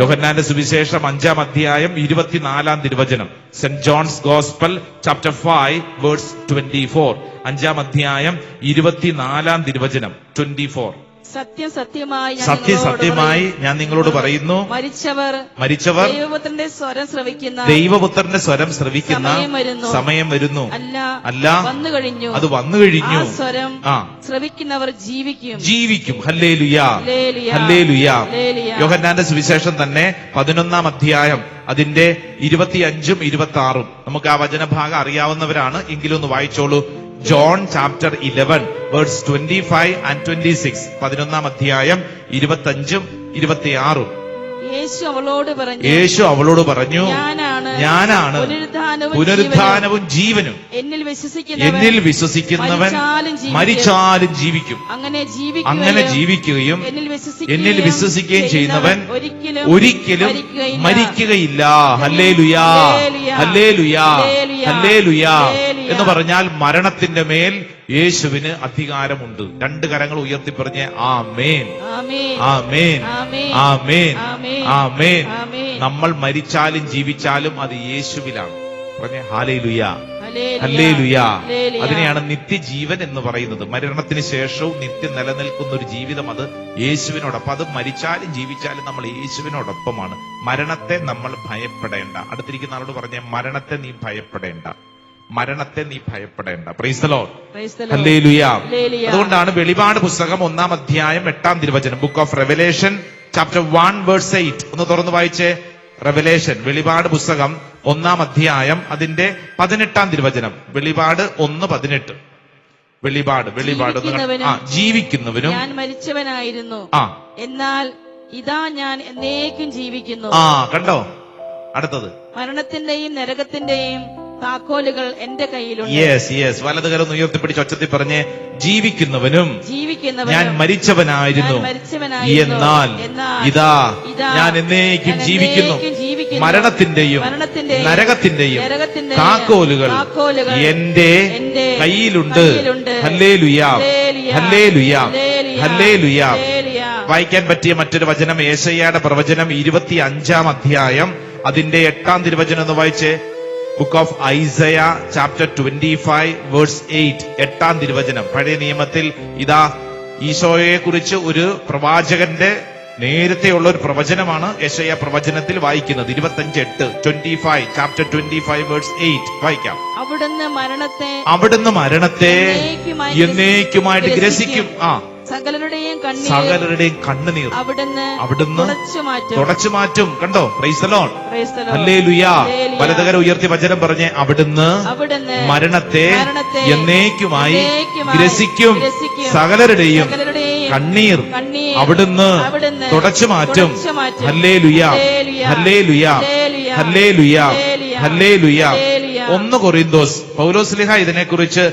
യോഹന്നാന്റെ സുവിശേഷം 5-ാം അധ്യായം 24-ാം തിരുവചനം. Saint John's gospel chapter 5 verse 24. 5-ാം അധ്യായം 24-ാം തിരുവചനം 24. സത്യസത്യമായി ഞാൻ നിങ്ങളോട് പറയുന്നു, മരിച്ചവർ ദൈവപുത്രന്റെ സ്വരം ശ്രവിക്കുന്ന സമയം വരുന്നു, അല്ല അത് വന്നു കഴിഞ്ഞു, ശ്രവിക്കുന്നവർ ജീവിക്കും. Hallelujah, hallelujah. യോഹന്നാന്റെ സുവിശേഷം തന്നെ 11-ാം അധ്യായം അതിന്റെ 25-ഉം 26-ഉം. നമുക്ക് ആ വചനഭാഗം അറിയാവുന്നവരാണ് എങ്കിലും ഒന്ന് വായിച്ചോളൂ. John chapter 11 verse 25 and 26. 11-ാം അധ്യായം 25-ഉം 26-ഉം. യേശു അവളോട് പറഞ്ഞു, ഞാനാണ് പുനരുത്ഥാനവും ജീവനും, എന്നിൽ വിശ്വസിക്കുന്നവൻ മരിച്ചാലും ജീവിക്കും. അങ്ങനെ ജീവിക്കുകയും എന്നിൽ വിശ്വസിക്കുകയും ചെയ്യുന്നവൻ ഒരിക്കലും മരിക്കുകയില്ല. ഹല്ലേലൂയാ, ഹല്ലേലൂയാ, ഹല്ലേലൂയാ. എന്ന് പറഞ്ഞാൽ മരണത്തിന്റെ മേൽ യേശുവിന് അധികാരമുണ്ട്. രണ്ട് കരങ്ങൾ ഉയർത്തി പറഞ്ഞ് ആമേൻ, ആമേൻ, ആമേൻ, ആമേൻ. നമ്മൾ മരിച്ചാലും ജീവിച്ചാലും അത് യേശുവിലാണ്. പറഞ്ഞേ ഹല്ലേലൂയാ, ഹല്ലേലൂയാ. അതിനെയാണ് നിത്യജീവൻ എന്ന് പറയുന്നത്. മരണത്തിന് ശേഷവും നിത്യം നിലനിൽക്കുന്ന ഒരു ജീവിതം, അത് യേശുവിനോടൊപ്പം. അത് മരിച്ചാലും ജീവിച്ചാലും നമ്മൾ യേശുവിനോടൊപ്പമാണ്. മരണത്തെ നമ്മൾ ഭയപ്പെടേണ്ട. അടുത്തിരിക്കുന്ന ആളോട് പറഞ്ഞേ, മരണത്തെ നീ ഭയപ്പെടേണ്ട, മരണത്തെ നീ ഭയപ്പെടേണ്ട. Praise the Lord, hallelujah. അതുകൊണ്ടാണ് വെളിപാട് പുസ്തകം 1-ാം അധ്യായം 8-ാം തിരുവചനം, book of Revelation chapter 1 verse 8. ഒന്ന് തുറന്നു വായിച്ചേ. റെവലേഷൻ, വെളിപാട് പുസ്തകം 1-ാം അധ്യായം അതിന്റെ 18-ാം തിരുവചനം. വെളിപാട് 1:18. വെളിപാട് ജീവിക്കുന്നവനും ഞാൻ മരിച്ചവനായിരുന്നു, എന്നാൽ ഇതാ ഞാൻ എന്നേക്കും ജീവിക്കുന്നു. കണ്ടോ? അടുത്തത്, മരണത്തിന്റെയും നരകത്തിന്റെയും താക്കോലുകൾ എന്റെ കയ്യിലുണ്ട്. യെസ് വലതുകരം ഉയർത്തിപ്പിടിച്ച് ഒച്ചത്തിൽ പറഞ്ഞ് ജീവിക്കുന്നവനും ഞാൻ മരിച്ചവനായിരുന്നു, എന്നാൽ ഇതാ ഞാൻ എന്നേക്കും ജീവിക്കുന്നു. മരണത്തിന്റെയും നരകത്തിന്റെയും താക്കോലുകൾ എന്റെ കയ്യിലുണ്ട്. Hallelujah hallelujah hallelujah. വായിക്കാൻ പറ്റിയ മറ്റൊരു വചനം യേശയ്യായുടെ പ്രവചനം 25-ാം അധ്യായം അതിന്റെ 8-ാം തിരുവചനം എന്ന് വായിച്ചേ. Book of Isaiah chapter 25 verse 8. 8-ാം തിരുവചനം. പഴയ നിയമത്തിൽ ഇതാ ഈശോയെ കുറിച്ച് ഒരു പ്രവാചകന്റെ നേരത്തെയുള്ള ഒരു പ്രവചനമാണ് യെശയ്യാ പ്രവചനത്തിൽ വായിക്കുന്നത്. 25:8 25 ചാപ്റ്റർ 25 വേഴ്സ് 8 വായിക്കാം. അവിടുന്ന് മരണത്തെ എന്നേക്കുമായിട്ട് ഗ്രസിക്കും. സകലരുടെയും കണ്ണുനീർ അവിടുന്ന് തുടച്ചു മാറ്റും. കണ്ടോ? Price the Lord. ഹല്ലേലൂയ. വലതുകരം ഉയർത്തി വചനം പറഞ്ഞ് അവിടുന്ന് മരണത്തെ എന്നേക്കുമായി ഗ്രസിക്കും. സകലരുടെയും കണ്ണീർ അവിടുന്ന് തുടച്ചു മാറ്റും. Hallelujah hallelujah hallelujah hallelujah. 1 Korinthos പൗലോസ്ലീഹ ഇതിനെക്കുറിച്ച്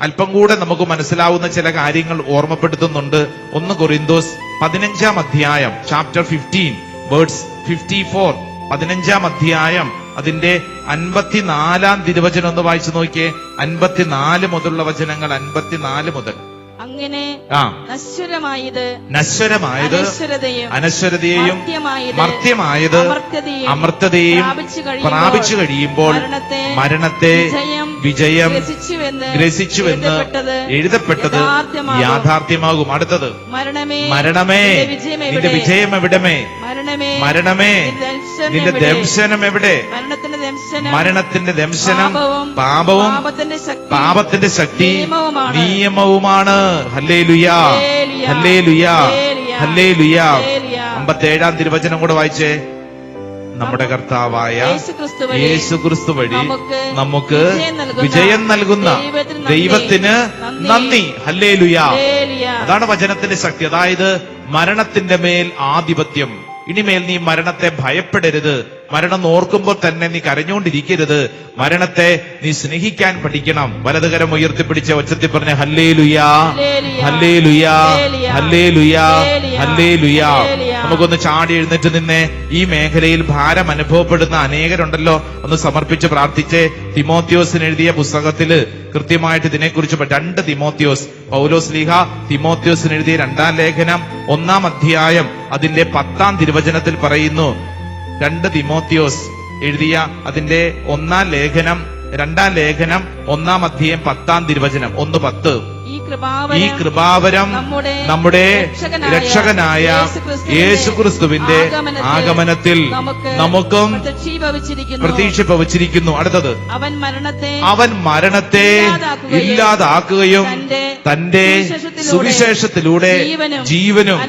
അല്പം കൂടെ നമുക്ക് മനസ്സിലാവുന്ന ചില കാര്യങ്ങൾ ഓർമ്മപ്പെടുത്തുന്നുണ്ട്. 1 കൊരിന്തോസ് 15-ാം അധ്യായം ചാപ്റ്റർ 15 വേഴ്സ് 54. 15-ാം അധ്യായം അതിന്റെ 54-ാം തിരുവചനം ഒന്ന് വായിച്ചു നോക്കിയേ. 54 മുതലുള്ള വചനങ്ങൾ. 54 മുതൽ. അങ്ങനെ നശ്വരമായത് അനശ്വരതയും മർത്യമായത് അമർത്യതയും പ്രാപിച്ചു കഴിയുമ്പോൾ മരണത്തെ വിജയം ഗ്രസിച്ചുവെന്ന് എഴുതപ്പെട്ടത് യാഥാർത്ഥ്യമാകും. അടുത്തത് മരണമേ നിന്റെ വിജയം എവിടമേ, മരണമേ നിന്റെ ദംശനം എവിടെ? മരണത്തിന്റെ ദംശനം പാപവും പാപത്തിന്റെ ശക്തി നിയമവുമാണ്. ഹല്ലേലൂയാ ഹല്ലേലൂയാ ഹല്ലേലൂയാ. 57-ാം തിരുവചനം കൂടെ വായിച്ചേ. നമ്മുടെ കർത്താവായ യേശുക്രിസ്തു വഴി നമുക്ക് വിജയം നൽകുന്ന ദൈവത്തിന് നന്ദി. ഹല്ലേലൂയാ. അതാണ് വചനത്തിന്റെ ശക്തി. അതായത് മരണത്തിന്റെ മേൽ ആധിപത്യം. ഇനിമേൽ നീ മരണത്തെ ഭയപ്പെടരുത്. മരണം ഓർക്കുമ്പോൾ തന്നെ നീ കരഞ്ഞുകൊണ്ടിരിക്കരുത്. മരണത്തെ നീ സ്നേഹിക്കാൻ പഠിക്കണം. വലതുകരം ഉയർത്തിപ്പിടിച്ച ഒച്ചത്തിൽ പറഞ്ഞ ഹല്ലേലൂയാ ഹല്ലേലൂയാ ഹല്ലേലൂയാ ഹല്ലേലൂയാ. നമുക്കൊന്ന് ചാടി എഴുന്നേറ്റ് നിന്നെ. ഈ മേഖലയിൽ ഭാരം അനുഭവപ്പെടുന്ന അനേകരുണ്ടല്ലോ, ഒന്ന് സമർപ്പിച്ച് പ്രാർത്ഥിച്ചേ. തിമോത്തിയോസിന് എഴുതിയ പുസ്തകത്തില് കൃത്യമായിട്ട് ഇതിനെക്കുറിച്ച് 2 തിമോത്തിയോസ് പൗലോസ്ലീഹ തിമോത്തിയോസിന് എഴുതിയ 2-ാം ലേഖനം 1-ാം അധ്യായം അതിന്റെ 10-ാം തിരുവചനത്തിൽ പറയുന്നു. 2 തിമോത്തിയോസ് എഴുതിയ അതിന്റെ 1-ാം ലേഖനം 2-ാം ലേഖനം 1-ാം അധ്യായം 10-ാം തിരുവചനം 1:10. ഈ കൃപാവരം നമ്മുടെ രക്ഷകനായ യേശുക്രിസ്തുവിന്റെ ആഗമനത്തിൽ നമുക്കും പ്രതീക്ഷിപ്പവച്ചിരിക്കുന്നു. അടുത്തത് അവൻ മരണത്തെ ഇല്ലാതാക്കുകയും തന്റെ സുവിശേഷത്തിലൂടെ ജീവനും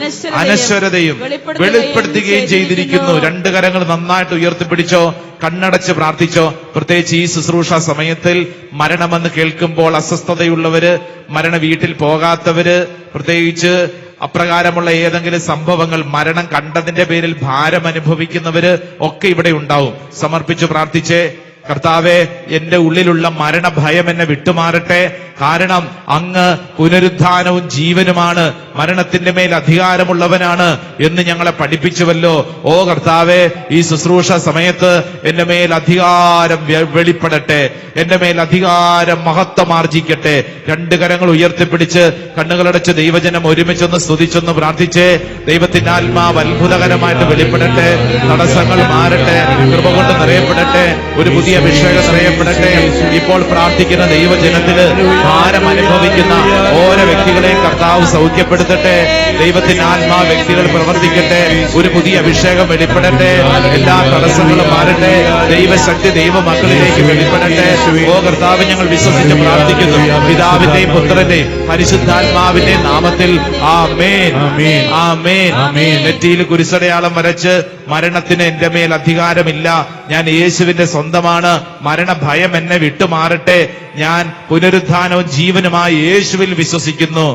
അനശ്വരതയും വെളിപ്പെടുത്തുകയും ചെയ്തിരിക്കുന്നു. 2 കരങ്ങൾ നന്നായിട്ട് ഉയർത്തിപ്പിടിച്ചോ, കണ്ണടച്ച് പ്രാർത്ഥിച്ചോ. പ്രത്യേകിച്ച് ഈ ശുശ്രൂഷ സമയത്തിൽ മരണമെന്ന് കേൾക്കുമ്പോൾ അസ്വസ്ഥതയുള്ളവര്, മരണ വീട്ടിൽ പോകാത്തവര്, പ്രത്യേകിച്ച് അപ്രകാരമുള്ള ഏതെങ്കിലും സംഭവങ്ങൾ മരണം കണ്ടതിന്റെ പേരിൽ ഭാരം അനുഭവിക്കുന്നവര് ഒക്കെ ഇവിടെ ഉണ്ടാവും. സമർപ്പിച്ചു പ്രാർത്ഥിച്ചേ. കർത്താവേ, എന്റെ ഉള്ളിലുള്ള മരണഭയം എന്നെ വിട്ടുമാറട്ടെ. കാരണം അങ്ങ് പുനരുദ്ധാനവും ജീവനുമാണ്, മരണത്തിന്റെ മേൽ അധികാരമുള്ളവനാണ് എന്ന് ഞങ്ങളെ പഠിപ്പിച്ചുവല്ലോ. ഓ കർത്താവേ, ഈ ശുശ്രൂഷ സമയത്ത് എന്റെ മേൽ അധികാരം വെളിപ്പെടട്ടെ, എന്റെ മേൽ അധികാരം മഹത്വമാർജിക്കട്ടെ. 2 കരങ്ങൾ ഉയർത്തിപ്പിടിച്ച് കണ്ണുകളടച്ച് ദൈവജനം ഒരുമിച്ചൊന്ന് സ്തുതിച്ചൊന്ന് പ്രാർത്ഥിച്ചേ. ദൈവത്തിന്റെ ആത്മാവ് അത്ഭുതകരമായിട്ട് വെളിപ്പെടട്ടെ. തടസ്സങ്ങൾ മാറട്ടെ, കൃപ കൊണ്ട് നിറയപ്പെടട്ടെ, ഒരു പുതിയ അഭിഷേകം നിറയപ്പെടട്ടെ. ഇപ്പോൾ പ്രാർത്ഥിക്കുന്ന ദൈവജനത്തില് ഭാരം അനുഭവിക്കുന്ന ഓരോ വ്യക്തികളെയും കർത്താവ് സൗഖ്യപ്പെടുത്തട്ടെ. ദൈവത്തിന്റെ ആത്മാവ് വ്യക്തികൾ പ്രവർത്തിക്കട്ടെ, ഒരു പുതിയ അഭിഷേകം വെളിപ്പെടട്ടെ, എല്ലാ തടസ്സങ്ങളും മാറട്ടെ, ദൈവശക്തി ദൈവമക്കളിലേക്ക് വെളിപ്പെടട്ടെ. ഓ കർത്താവ്, ഞങ്ങൾ വിശ്വസിച്ച് പ്രാർത്ഥിക്കുന്നു പിതാവിന്റെയും പുത്രന്റെയും പരിശുദ്ധാത്മാവിന്റെയും നാമത്തിൽ ആമേൻ ആമേൻ ആമേൻ. നെറ്റിയിൽ കുരിശടയാളം വരച്ച് മരണത്തിന് എന്റെ മേൽ അധികാരമില്ല, ഞാൻ യേശുവിന്റെ സ്വന്തമാണ്, മരണഭയം എന്നെ വിട്ടുമാറട്ടെ, ഞാൻ പുനരുദ്ധാനവും ജീവനുമായി യേശുവിൽ വിശ്വസിക്കുന്നു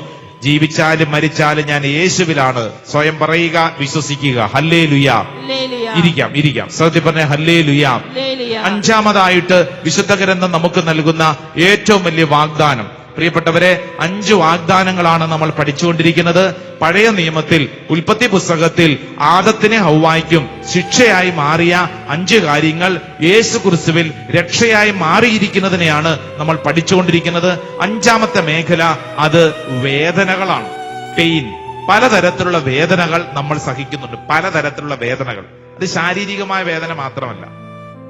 ജീവിച്ചാലും മരിച്ചാലും ഞാൻ യേശുവിലാണ്. സ്വയം പറയുക, വിശ്വസിക്കുക. ഹല്ലേലൂയ. ഹല്ലേലൂയ. ഇരിക്കാം. സത്യം പറഞ്ഞ ഹല്ലേലൂയ. ഹല്ലേലൂയ. അഞ്ചാമതായിട്ട് വിശുദ്ധ ഗ്രന്ഥം നമുക്ക് നൽകുന്ന ഏറ്റവും വലിയ വാഗ്ദാനം, പ്രിയപ്പെട്ടവരെ, 5 വാഗ്ദാനങ്ങളാണ് നമ്മൾ പഠിച്ചുകൊണ്ടിരിക്കുന്നത്. പഴയ നിയമത്തിൽ ഉൽപ്പത്തി പുസ്തകത്തിൽ ആദത്തിനെ ഹൗവായ്ക്കും ശിക്ഷയായി മാറിയ 5 കാര്യങ്ങൾ യേശു ക്രിസ്തുവിൽ രക്ഷയായി മാറിയിരിക്കുന്നതിനെയാണ് നമ്മൾ പഠിച്ചുകൊണ്ടിരിക്കുന്നത്. 5ാമത്തെ മേഖല അത് വേദനകളാണ്. പെയിൻ. പലതരത്തിലുള്ള വേദനകൾ നമ്മൾ സഹിക്കുന്നുണ്ട്. പലതരത്തിലുള്ള വേദനകൾ. അത് ശാരീരികമായ വേദന മാത്രമല്ല,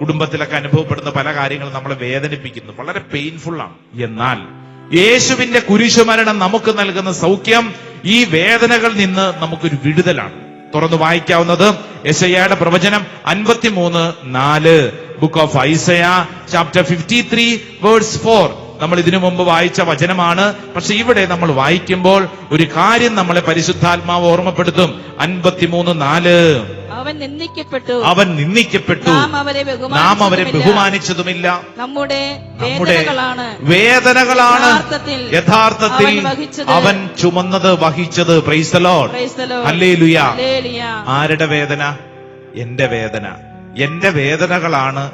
കുടുംബത്തിലൊക്കെ അനുഭവപ്പെടുന്ന പല കാര്യങ്ങളും നമ്മളെ വേദനിപ്പിക്കുന്നു. വളരെ പെയിൻഫുൾ ആണ്. എന്നാൽ യേശുവിന്റെ കുരിശുമരണം നമുക്ക് നൽകുന്ന സൗഖ്യം ഈ വേദനകളിൽ നിന്ന് നമുക്കൊരു വിടുതലാണ്. തുറന്നു വായിക്കാവുന്നത് യെശയ്യായുടെ പ്രവചനം 53:4. Book of Isaiah chapter 53 verse 4. നമ്മൾ ഇതിനു മുമ്പ് വായിച്ച വചനമാണ്. പക്ഷെ ഇവിടെ നമ്മൾ വായിക്കുമ്പോൾ ഒരു കാര്യം നമ്മളെ പരിശുദ്ധാത്മാവ് ഓർമ്മപ്പെടുത്തും. 53:4. അവൻ നിന്ദിക്കപ്പെട്ടു, നാം അവരെ ബഹുമാനിച്ചതുമില്ല. നമ്മുടെ വേദനകളാണ് യഥാർത്ഥത്തിൽ അവൻ വഹിച്ചത്. Praise the Lord. ഹല്ലേലൂയ. ആരുടെ വേദന? എന്റെ വേദന. എന്റെ വേദനകളാണ്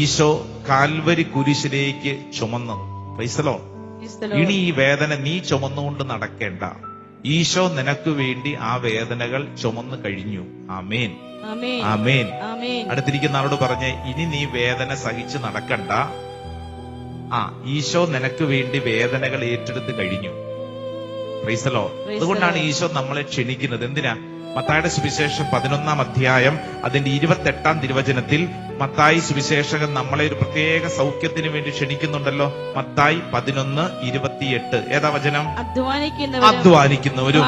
ഈശോ കാൽവരി കുരിശിലേക്ക് ചുമന്നത്. Praise the lord. ഇനി ഈ വേദന നീ ചുമന്നുകൊണ്ട് നടക്കേണ്ട. ഈശോ നിനക്ക് വേണ്ടി ആ വേദനകൾ ചുമന്നു കഴിഞ്ഞു. ആമേൻ, ആമേൻ. അടുത്തിരിക്കുന്ന ആളോട് പറഞ്ഞേ, ഇനി നീ വേദന സഹിച്ച് നടക്കണ്ട. ഈശോ നിനക്ക് വേണ്ടി വേദനകൾ ഏറ്റെടുത്ത് കഴിഞ്ഞു. Price the Lord. അതുകൊണ്ടാണ് ഈശോ നമ്മളെ ക്ഷണിക്കുന്നത്. എന്തിനാ? മത്തായിയുടെ സുവിശേഷം 11-ാം അധ്യായം അതിന്റെ 28-ാം തിരുവചനത്തിൽ മത്തായി സുവിശേഷകൻ നമ്മളെ ഒരു പ്രത്യേക സൗഖ്യത്തിന് വേണ്ടി ക്ഷണിക്കുന്നുണ്ടല്ലോ. മത്തായി 11:28. ഏതാ വചനം? അധ്വാനിക്കുന്നവരും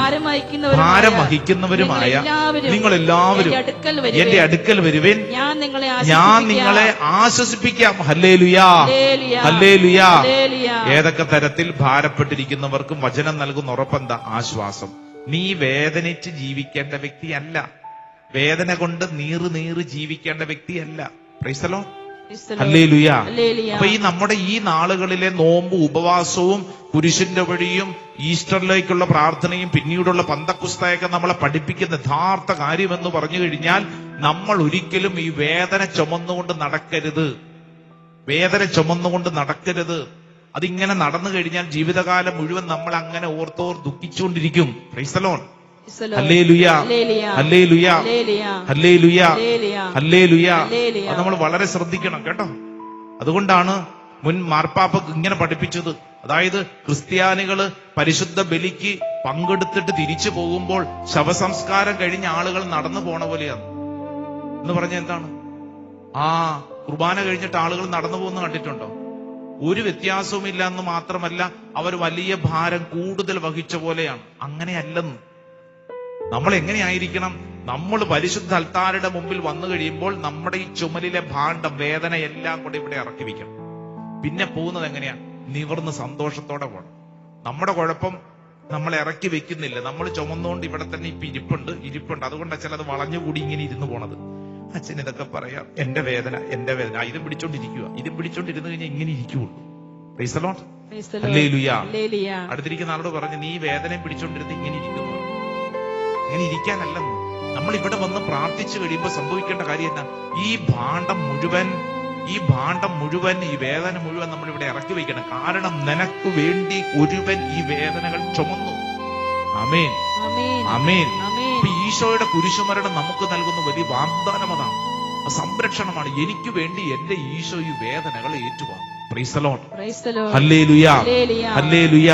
ഭാരം വഹിക്കുന്നവരുമായ നിങ്ങൾ എല്ലാവരും എന്റെ അടുക്കൽ വരുവിൻ, ഞാൻ നിങ്ങളെ ആശ്വസിപ്പിക്കാം. ഹല്ലേലൂയാ, ഹല്ലേലൂയാ. ഏതൊക്കെ തരത്തിൽ ഭാരപ്പെട്ടിരിക്കുന്നവർക്കും വചനം നൽകുന്ന ഉറപ്പെന്താ? ആശ്വാസം. നീ വേദനിച്ച് ജീവിക്കേണ്ട വ്യക്തിയല്ല. വേദന കൊണ്ട് നീറ് ജീവിക്കേണ്ട വ്യക്തിയല്ല. Price the Lord. ഹല്ലേലൂയ. അപ്പൊ നമ്മുടെ ഈ നാളുകളിലെ നോമ്പ് ഉപവാസവും കുരിശിന്റെ വഴിയും ഈസ്റ്ററിലേക്കുള്ള പ്രാർത്ഥനയും പിന്നീടുള്ള പന്തക്കുസ്തയൊക്കെ നമ്മളെ പഠിപ്പിക്കുന്ന യഥാർത്ഥ കാര്യമെന്ന് പറഞ്ഞു കഴിഞ്ഞാൽ നമ്മൾ ഒരിക്കലും ഈ വേദന ചുമന്നുകൊണ്ട് നടക്കരുത്. വേദന ചുമന്നുകൊണ്ട് നടക്കരുത്. അതിങ്ങനെ നടന്നു കഴിഞ്ഞാൽ ജീവിതകാലം മുഴുവൻ നമ്മൾ അങ്ങനെ ഓർത്തോർ ദുഃഖിച്ചുകൊണ്ടിരിക്കും. Praise the Lord. Hallelujah, hallelujah, hallelujah, hallelujah. അത് നമ്മൾ വളരെ ശ്രദ്ധിക്കണം കേട്ടോ. അതുകൊണ്ടാണ് മുൻ മാർപ്പാപ്പ ഇങ്ങനെ പഠിപ്പിച്ചത്. അതായത് ക്രിസ്ത്യാനികള് പരിശുദ്ധ ബലിക്ക് പങ്കെടുത്തിട്ട് തിരിച്ചു പോകുമ്പോൾ ശവസംസ്കാരം കഴിഞ്ഞ ആളുകൾ നടന്നു പോണ പോലെയാണ് എന്ന് പറഞ്ഞ എന്താണ്? കുർബാന കഴിഞ്ഞിട്ട് ആളുകൾ നടന്നു പോകുന്ന കണ്ടിട്ടുണ്ടോ? ഒരു വ്യത്യാസവും ഇല്ല എന്ന് മാത്രമല്ല, അവർ വലിയ ഭാരം കൂടുതൽ വഹിച്ച പോലെയാണ്. അങ്ങനെയല്ലെന്ന്. നമ്മൾ എങ്ങനെയായിരിക്കണം? നമ്മൾ പരിശുദ്ധ അൽത്താരുടെ മുമ്പിൽ വന്നു കഴിയുമ്പോൾ നമ്മുടെ ഈ ചുമലിലെ ഭാണ്ഡം, വേദന എല്ലാം കൂടെ ഇവിടെ ഇറക്കി വെക്കണം. പിന്നെ പോകുന്നത് എങ്ങനെയാ? നിവർന്ന് സന്തോഷത്തോടെ പോകണം. നമ്മുടെ കുഴപ്പം നമ്മൾ ഇറക്കി വെക്കുന്നില്ല. നമ്മൾ ചുമന്നുകൊണ്ട് ഇവിടെ തന്നെ ഇപ്പൊ ഇരിപ്പുണ്ട്. അതുകൊണ്ടാണ് ചിലത് വളഞ്ഞുകൂടി ഇങ്ങനെ ഇരുന്ന് പോണത്. അച്ഛൻ ഇതൊക്കെ പറയാം, എന്റെ വേദന. ഇതും പിടിച്ചോണ്ടിരുന്നു കഴിഞ്ഞാൽ ഇങ്ങനെ ഇരിക്കുള്ളൂ. Praise the Lord. ഹല്ലേലൂയ. അടുത്തിരിക്കുന്ന ആളോട് പറഞ്ഞു, നീ വേദനയും പിടിച്ചോണ്ടിരുന്ന് ഇങ്ങനെ ഇരിക്കുന്നു. ഇങ്ങനെ ഇരിക്കാനല്ലെന്ന്. നമ്മൾ ഇവിടെ വന്ന് പ്രാർത്ഥിച്ചു കഴിയുമ്പോൾ സംഭവിക്കേണ്ട കാര്യം എന്നാ? ഈ ഭാണ്ഡം മുഴുവൻ, ഈ വേദന മുഴുവൻ നമ്മൾ ഇവിടെ ഇറക്കി വെക്കണം. കാരണം നിനക്ക് വേണ്ടി ഒരുവൻ ഈ വേദനകൾ ചുമന്നു. ആമേൻ, ആമേൻ. ഈശോയുടെ കുരിശുമരണം നമുക്ക് നൽകുന്ന വലിയ വാഗ്ദാനം അതാണ്, സംരക്ഷണമാണ്. എനിക്ക് വേണ്ടി എന്റെ ഈശോ ഈ വേദനകൾ ഏറ്റുവാങ്ങും. Price the Lord. Hallelujah, hallelujah.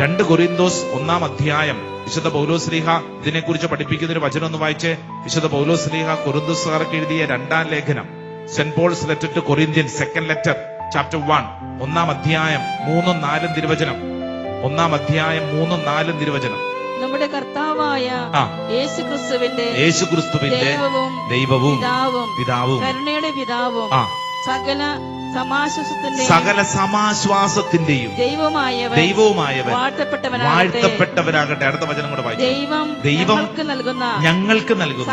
2 കൊരിന്തോസ് 1-ാം അധ്യായം വിശുദ്ധ പൗലോസ്ലീഹ ഇതിനെക്കുറിച്ച് പഠിപ്പിക്കുന്ന ഒരു വചനം ഒന്ന് വായിച്ചേ. വിശുദ്ധ പൗലോസ്ലീഹ കൊരിന്തോസുകാർക്ക് എഴുതിയ 2-ാം ലേഖനം, saint Paul's letter to Corinthians, 2nd letter, chapter 1, 1-ാം അധ്യായം 3-4 തിരുവചനം. 1-ാം അധ്യായം 3-4 തിരുവചനം. നമ്മുടെ കർത്താവായ യേശുക്രിസ്തുവിന്റെ ദൈവവും പിതാവും കരുണയുടെ പിതാവും സകല സകല സമാശ്വാസത്തിന്റെയും ദൈവവുമായവൻ വാഴ്ത്തപ്പെട്ടവനാകട്ടെ. അടുത്ത വചനം കൂടെ വായിച്ചു. ദൈവം ഞങ്ങൾക്ക് നൽകുന്ന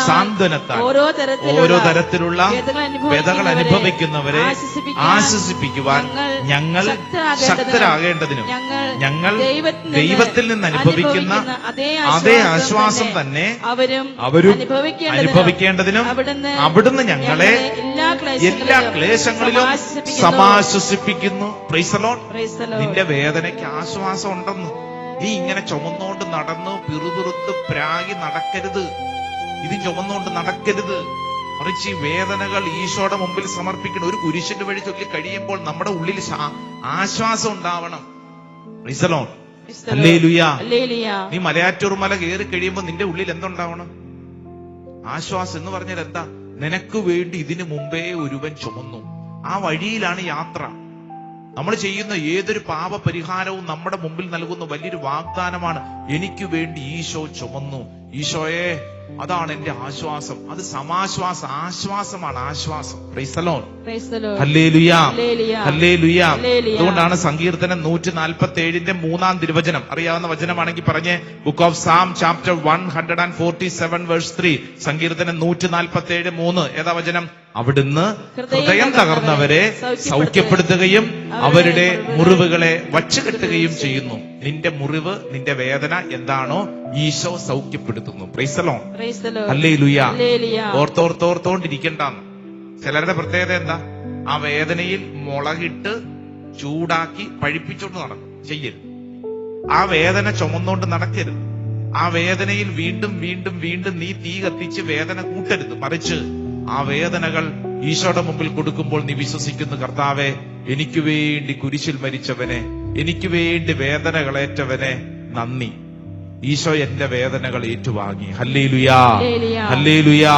സാന്ത്വനത്താൽ ഓരോ തരത്തിലുള്ള വ്യതകൾ അനുഭവിക്കുന്നവരെ ആശ്വസിപ്പിക്കുവാൻ ഞങ്ങൾ ശക്തരാകേണ്ടതിനും ഞങ്ങൾ ദൈവത്തിൽ നിന്ന് അനുഭവിക്കുന്ന അതേ ആശ്വാസം തന്നെ അവരും അനുഭവിക്കേണ്ടതിനും അവിടുന്ന് ഞങ്ങളെ എല്ലാ ക്ലേശങ്ങളിലും സമാശ്വസിപ്പിക്കുന്നു. Praise the lord. നിന്റെ വേദനയ്ക്ക് ആശ്വാസം ഉണ്ടെന്ന്. നീ ഇങ്ങനെ ചുമന്നുകൊണ്ട് നടന്ന് പിറുപിറുത്ത് പ്രാഗി നടക്കരുത്. ഇത് ചുമന്നുകൊണ്ട് നടക്കരുത്. മറിച്ച് ഈ വേദനകൾ ഈശോയുടെ മുമ്പിൽ സമർപ്പിക്കണം. ഒരു കുരിശിന്റെ വഴി ചൊല്ലി കഴിയുമ്പോൾ നമ്മുടെ ഉള്ളിൽ ആശ്വാസം ഉണ്ടാവണം. Price the Lord. ഹല്ലേലൂയ. നീ മലയാറ്റൂർ മല കയറി കഴിയുമ്പോൾ നിന്റെ ഉള്ളിൽ എന്തുണ്ടാവണം? ആശ്വാസം എന്ന് പറഞ്ഞാൽ എന്താ? നിനക്ക് വേണ്ടി ഇതിനു മുമ്പേ ഒരുവൻ ചുമന്നു. ആ വഴിയിലാണ് യാത്ര. നമ്മൾ ചെയ്യുന്ന ഏതൊരു പാപപരിഹാരവും നമ്മുടെ മുമ്പിൽ നൽകുന്ന വലിയൊരു വാഗ്ദാനമാണ്. എനിക്ക് വേണ്ടി ഈശോ ചുമന്നു. ഈശോയെ, അതാണ് എന്റെ ആശ്വാസം. അത് ആശ്വാസമാണ്. ആശ്വാസം. Praise the Lord. ഹല്ലേലൂയ. ഹല്ലേലൂയ. അതുകൊണ്ടാണ് സങ്കീർത്തനം 147 3 തിരുവചനം അറിയാവുന്ന വചനമാണെങ്കിൽ പറഞ്ഞ് book of Psalm chapter 147 verse 3. സങ്കീർത്തനം 147 3. ഏതാ വചനം? അവിടുന്ന് ഹൃദയം തകർന്നവരെ സൗഖ്യപ്പെടുത്തുകയും അവരുടെ മുറിവുകളെ വച്ചുകെട്ടുകയും ചെയ്യുന്നു. നിന്റെ മുറിവ്, നിന്റെ വേദന എന്താണോ ഈശോ സൗഖ്യപ്പെടുത്തുന്നു. Praise the Lord. ഹല്ലേലൂയ. ഓർത്തോണ്ടിരിക്കണ്ടെന്ന്. ചിലരുടെ പ്രത്യേകത എന്താ? ആ വേദനയിൽ മുളകിട്ട് ചൂടാക്കി പഴിപ്പിച്ചോണ്ട് നടക്കും. ചെയ്യരുത്. ആ വേദന ചുമന്നുകൊണ്ട് നടക്കരുത്. ആ വേദനയിൽ വീണ്ടും വീണ്ടും വീണ്ടും നീ തീ കത്തിച്ച് വേദന കൂട്ടരുത്. മറിച്ച് ആ വേദനകൾ ഈശോയുടെ മുമ്പിൽ കൊടുക്കുമ്പോൾ നീ വിശ്വസിക്കുന്നു, കർത്താവെ, എനിക്ക് വേണ്ടി കുരിശിൽ മരിച്ചവനെ, എനിക്ക് വേണ്ടി വേദനകളേറ്റവനെ നന്ദി. ഈശോ എന്റെ വേദനകൾ ഏറ്റുവാങ്ങി. ഹല്ലേലൂയാ. ഹല്ലേലൂയാ.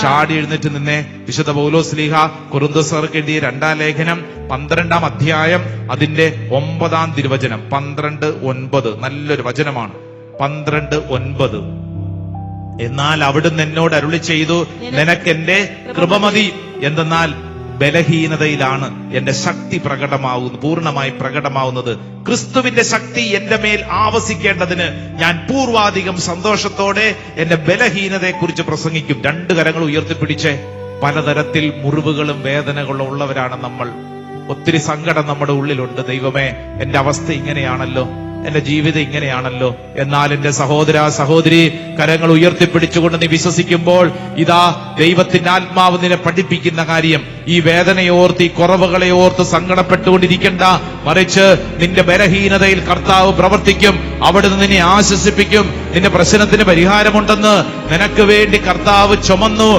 ചാടി എഴുന്നേറ്റ് നിന്നെ. വിശുദ്ധ പൗലോസ്ലീഹ കൊരിന്ത്യർക്ക് എഴുതിയ 2 ലേഖനം 12 അധ്യായം അതിന്റെ 9 തിരുവചനം 12:9. നല്ലൊരു വചനമാണ്. 12:9. എന്നാൽ അവിടുന്ന് എന്നോട് അരുളി ചെയ്തു, നിനക്കെന്റെ കൃപ മതി. എന്തെന്നാൽ ബലഹീനതയിലാണ് എന്റെ ശക്തി പൂർണ്ണമായി പ്രകടമാവുന്നത്. ക്രിസ്തുവിന്റെ ശക്തി എന്റെ മേൽ ആവസിക്കേണ്ടതിന് ഞാൻ പൂർവാധികം സന്തോഷത്തോടെ എന്റെ ബലഹീനതയെക്കുറിച്ച് പ്രസംഗിക്കും. 2 കരങ്ങൾ ഉയർത്തിപ്പിടിച്ച്. പലതരത്തിൽ മുറിവുകളും വേദനകളും ഉള്ളവരാണ് നമ്മൾ. ഒത്തിരി സങ്കടം നമ്മുടെ ഉള്ളിലുണ്ട്. ദൈവമേ, എന്റെ അവസ്ഥ ഇങ്ങനെയാണല്ലോ, എന്റെ ജീവിതം ഇങ്ങനെയാണല്ലോ. എന്നാൽ എന്റെ സഹോദര സഹോദരി, കരങ്ങൾ ഉയർത്തിപ്പിടിച്ചുകൊണ്ട് നീ വിശ്വസിക്കുമ്പോൾ ഇതാ ദൈവത്തിന്റെ ആത്മാവ് നിന്നെ പഠിപ്പിക്കുന്ന കാര്യം, ഈ വേദനയോർത്ത്, ഈ കുറവുകളെ ഓർത്ത് സങ്കടപ്പെട്ടുകൊണ്ടിരിക്കണ്ട. മറിച്ച് നിന്റെ ബലഹീനതയിൽ കർത്താവ് പ്രവർത്തിക്കും. അവിടുന്ന് നിന്നെ ആശ്വസിപ്പിക്കും. നിന്റെ പ്രശ്നത്തിന് പരിഹാരമുണ്ടെന്ന് നിനക്ക് വേണ്ടി കർത്താവ് ചുമന്നു.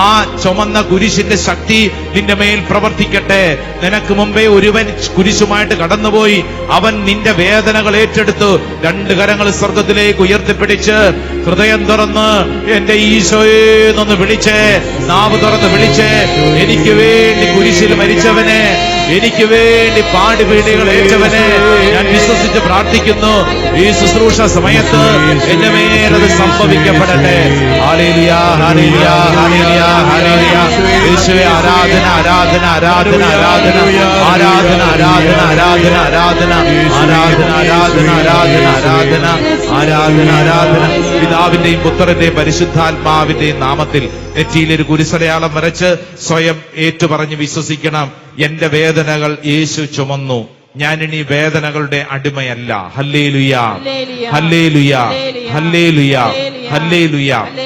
ആ ചുമന്ന കുരിശിന്റെ ശക്തി നിന്റെ മേൽ പ്രവർത്തിക്കട്ടെ. നിനക്ക് മുമ്പേ ഒരുവൻ കുരിശുമായിട്ട് കടന്നുപോയി. അവൻ നിന്റെ വേദനകൾ ഏറ്റെടുത്തു. 2 കരങ്ങൾ സ്വർഗത്തിലേക്ക് ഉയർത്തിപ്പിടിച്ച് ഹൃദയം തുറന്ന് എന്റെ ഈശോയെ എന്നൊന്ന് വിളിച്ചേ, നാവ് തുറന്ന് വിളിച്ചേ. എനിക്ക് വേണ്ടി കുരിശിൽ മരിച്ചവനെ, എനിക്ക് വേണ്ടി പാടുപീടികൾ ഏറ്റവനെ ഞാൻ വിശ്വസിച്ച് പ്രാർത്ഥിക്കുന്നു. ഈ ശുശ്രൂഷ സമയത്ത് എന്റെ മേലത് സംഭവിക്കപ്പെടട്ടെ. ഹല്ലേലൂയ. ഹല്ലേലൂയ. ഹല്ലേലൂയ. ഹല്ലേലൂയ. യേശുവേ, ആരാധന ആരാധന ആരാധന ആരാധന ആരാധന ആരാധന ആരാധന ആരാധന ആരാധന ആരാധന ആരാധന ആരാധന ആരാധന ആരാധന. പിതാവിന്റെയും പുത്രന്റെയും പരിശുദ്ധാത്മാവിന്റെയും നാമത്തിൽ നെറ്റിയിലൊരു കുരിശടയാളം വരച്ച് സ്വയം ഏറ്റുപറഞ്ഞ് വിശ്വസിക്കണം, എന്റെ വേദനകൾ യേശു ചുമന്നു. ഞാനിനി വേദനകളുടെ അടിമയല്ല. ഹല്ലേലൂയ. ഹല്ലേലൂയ. ഹല്ലേലൂയ. ഹല്ലേലൂയ.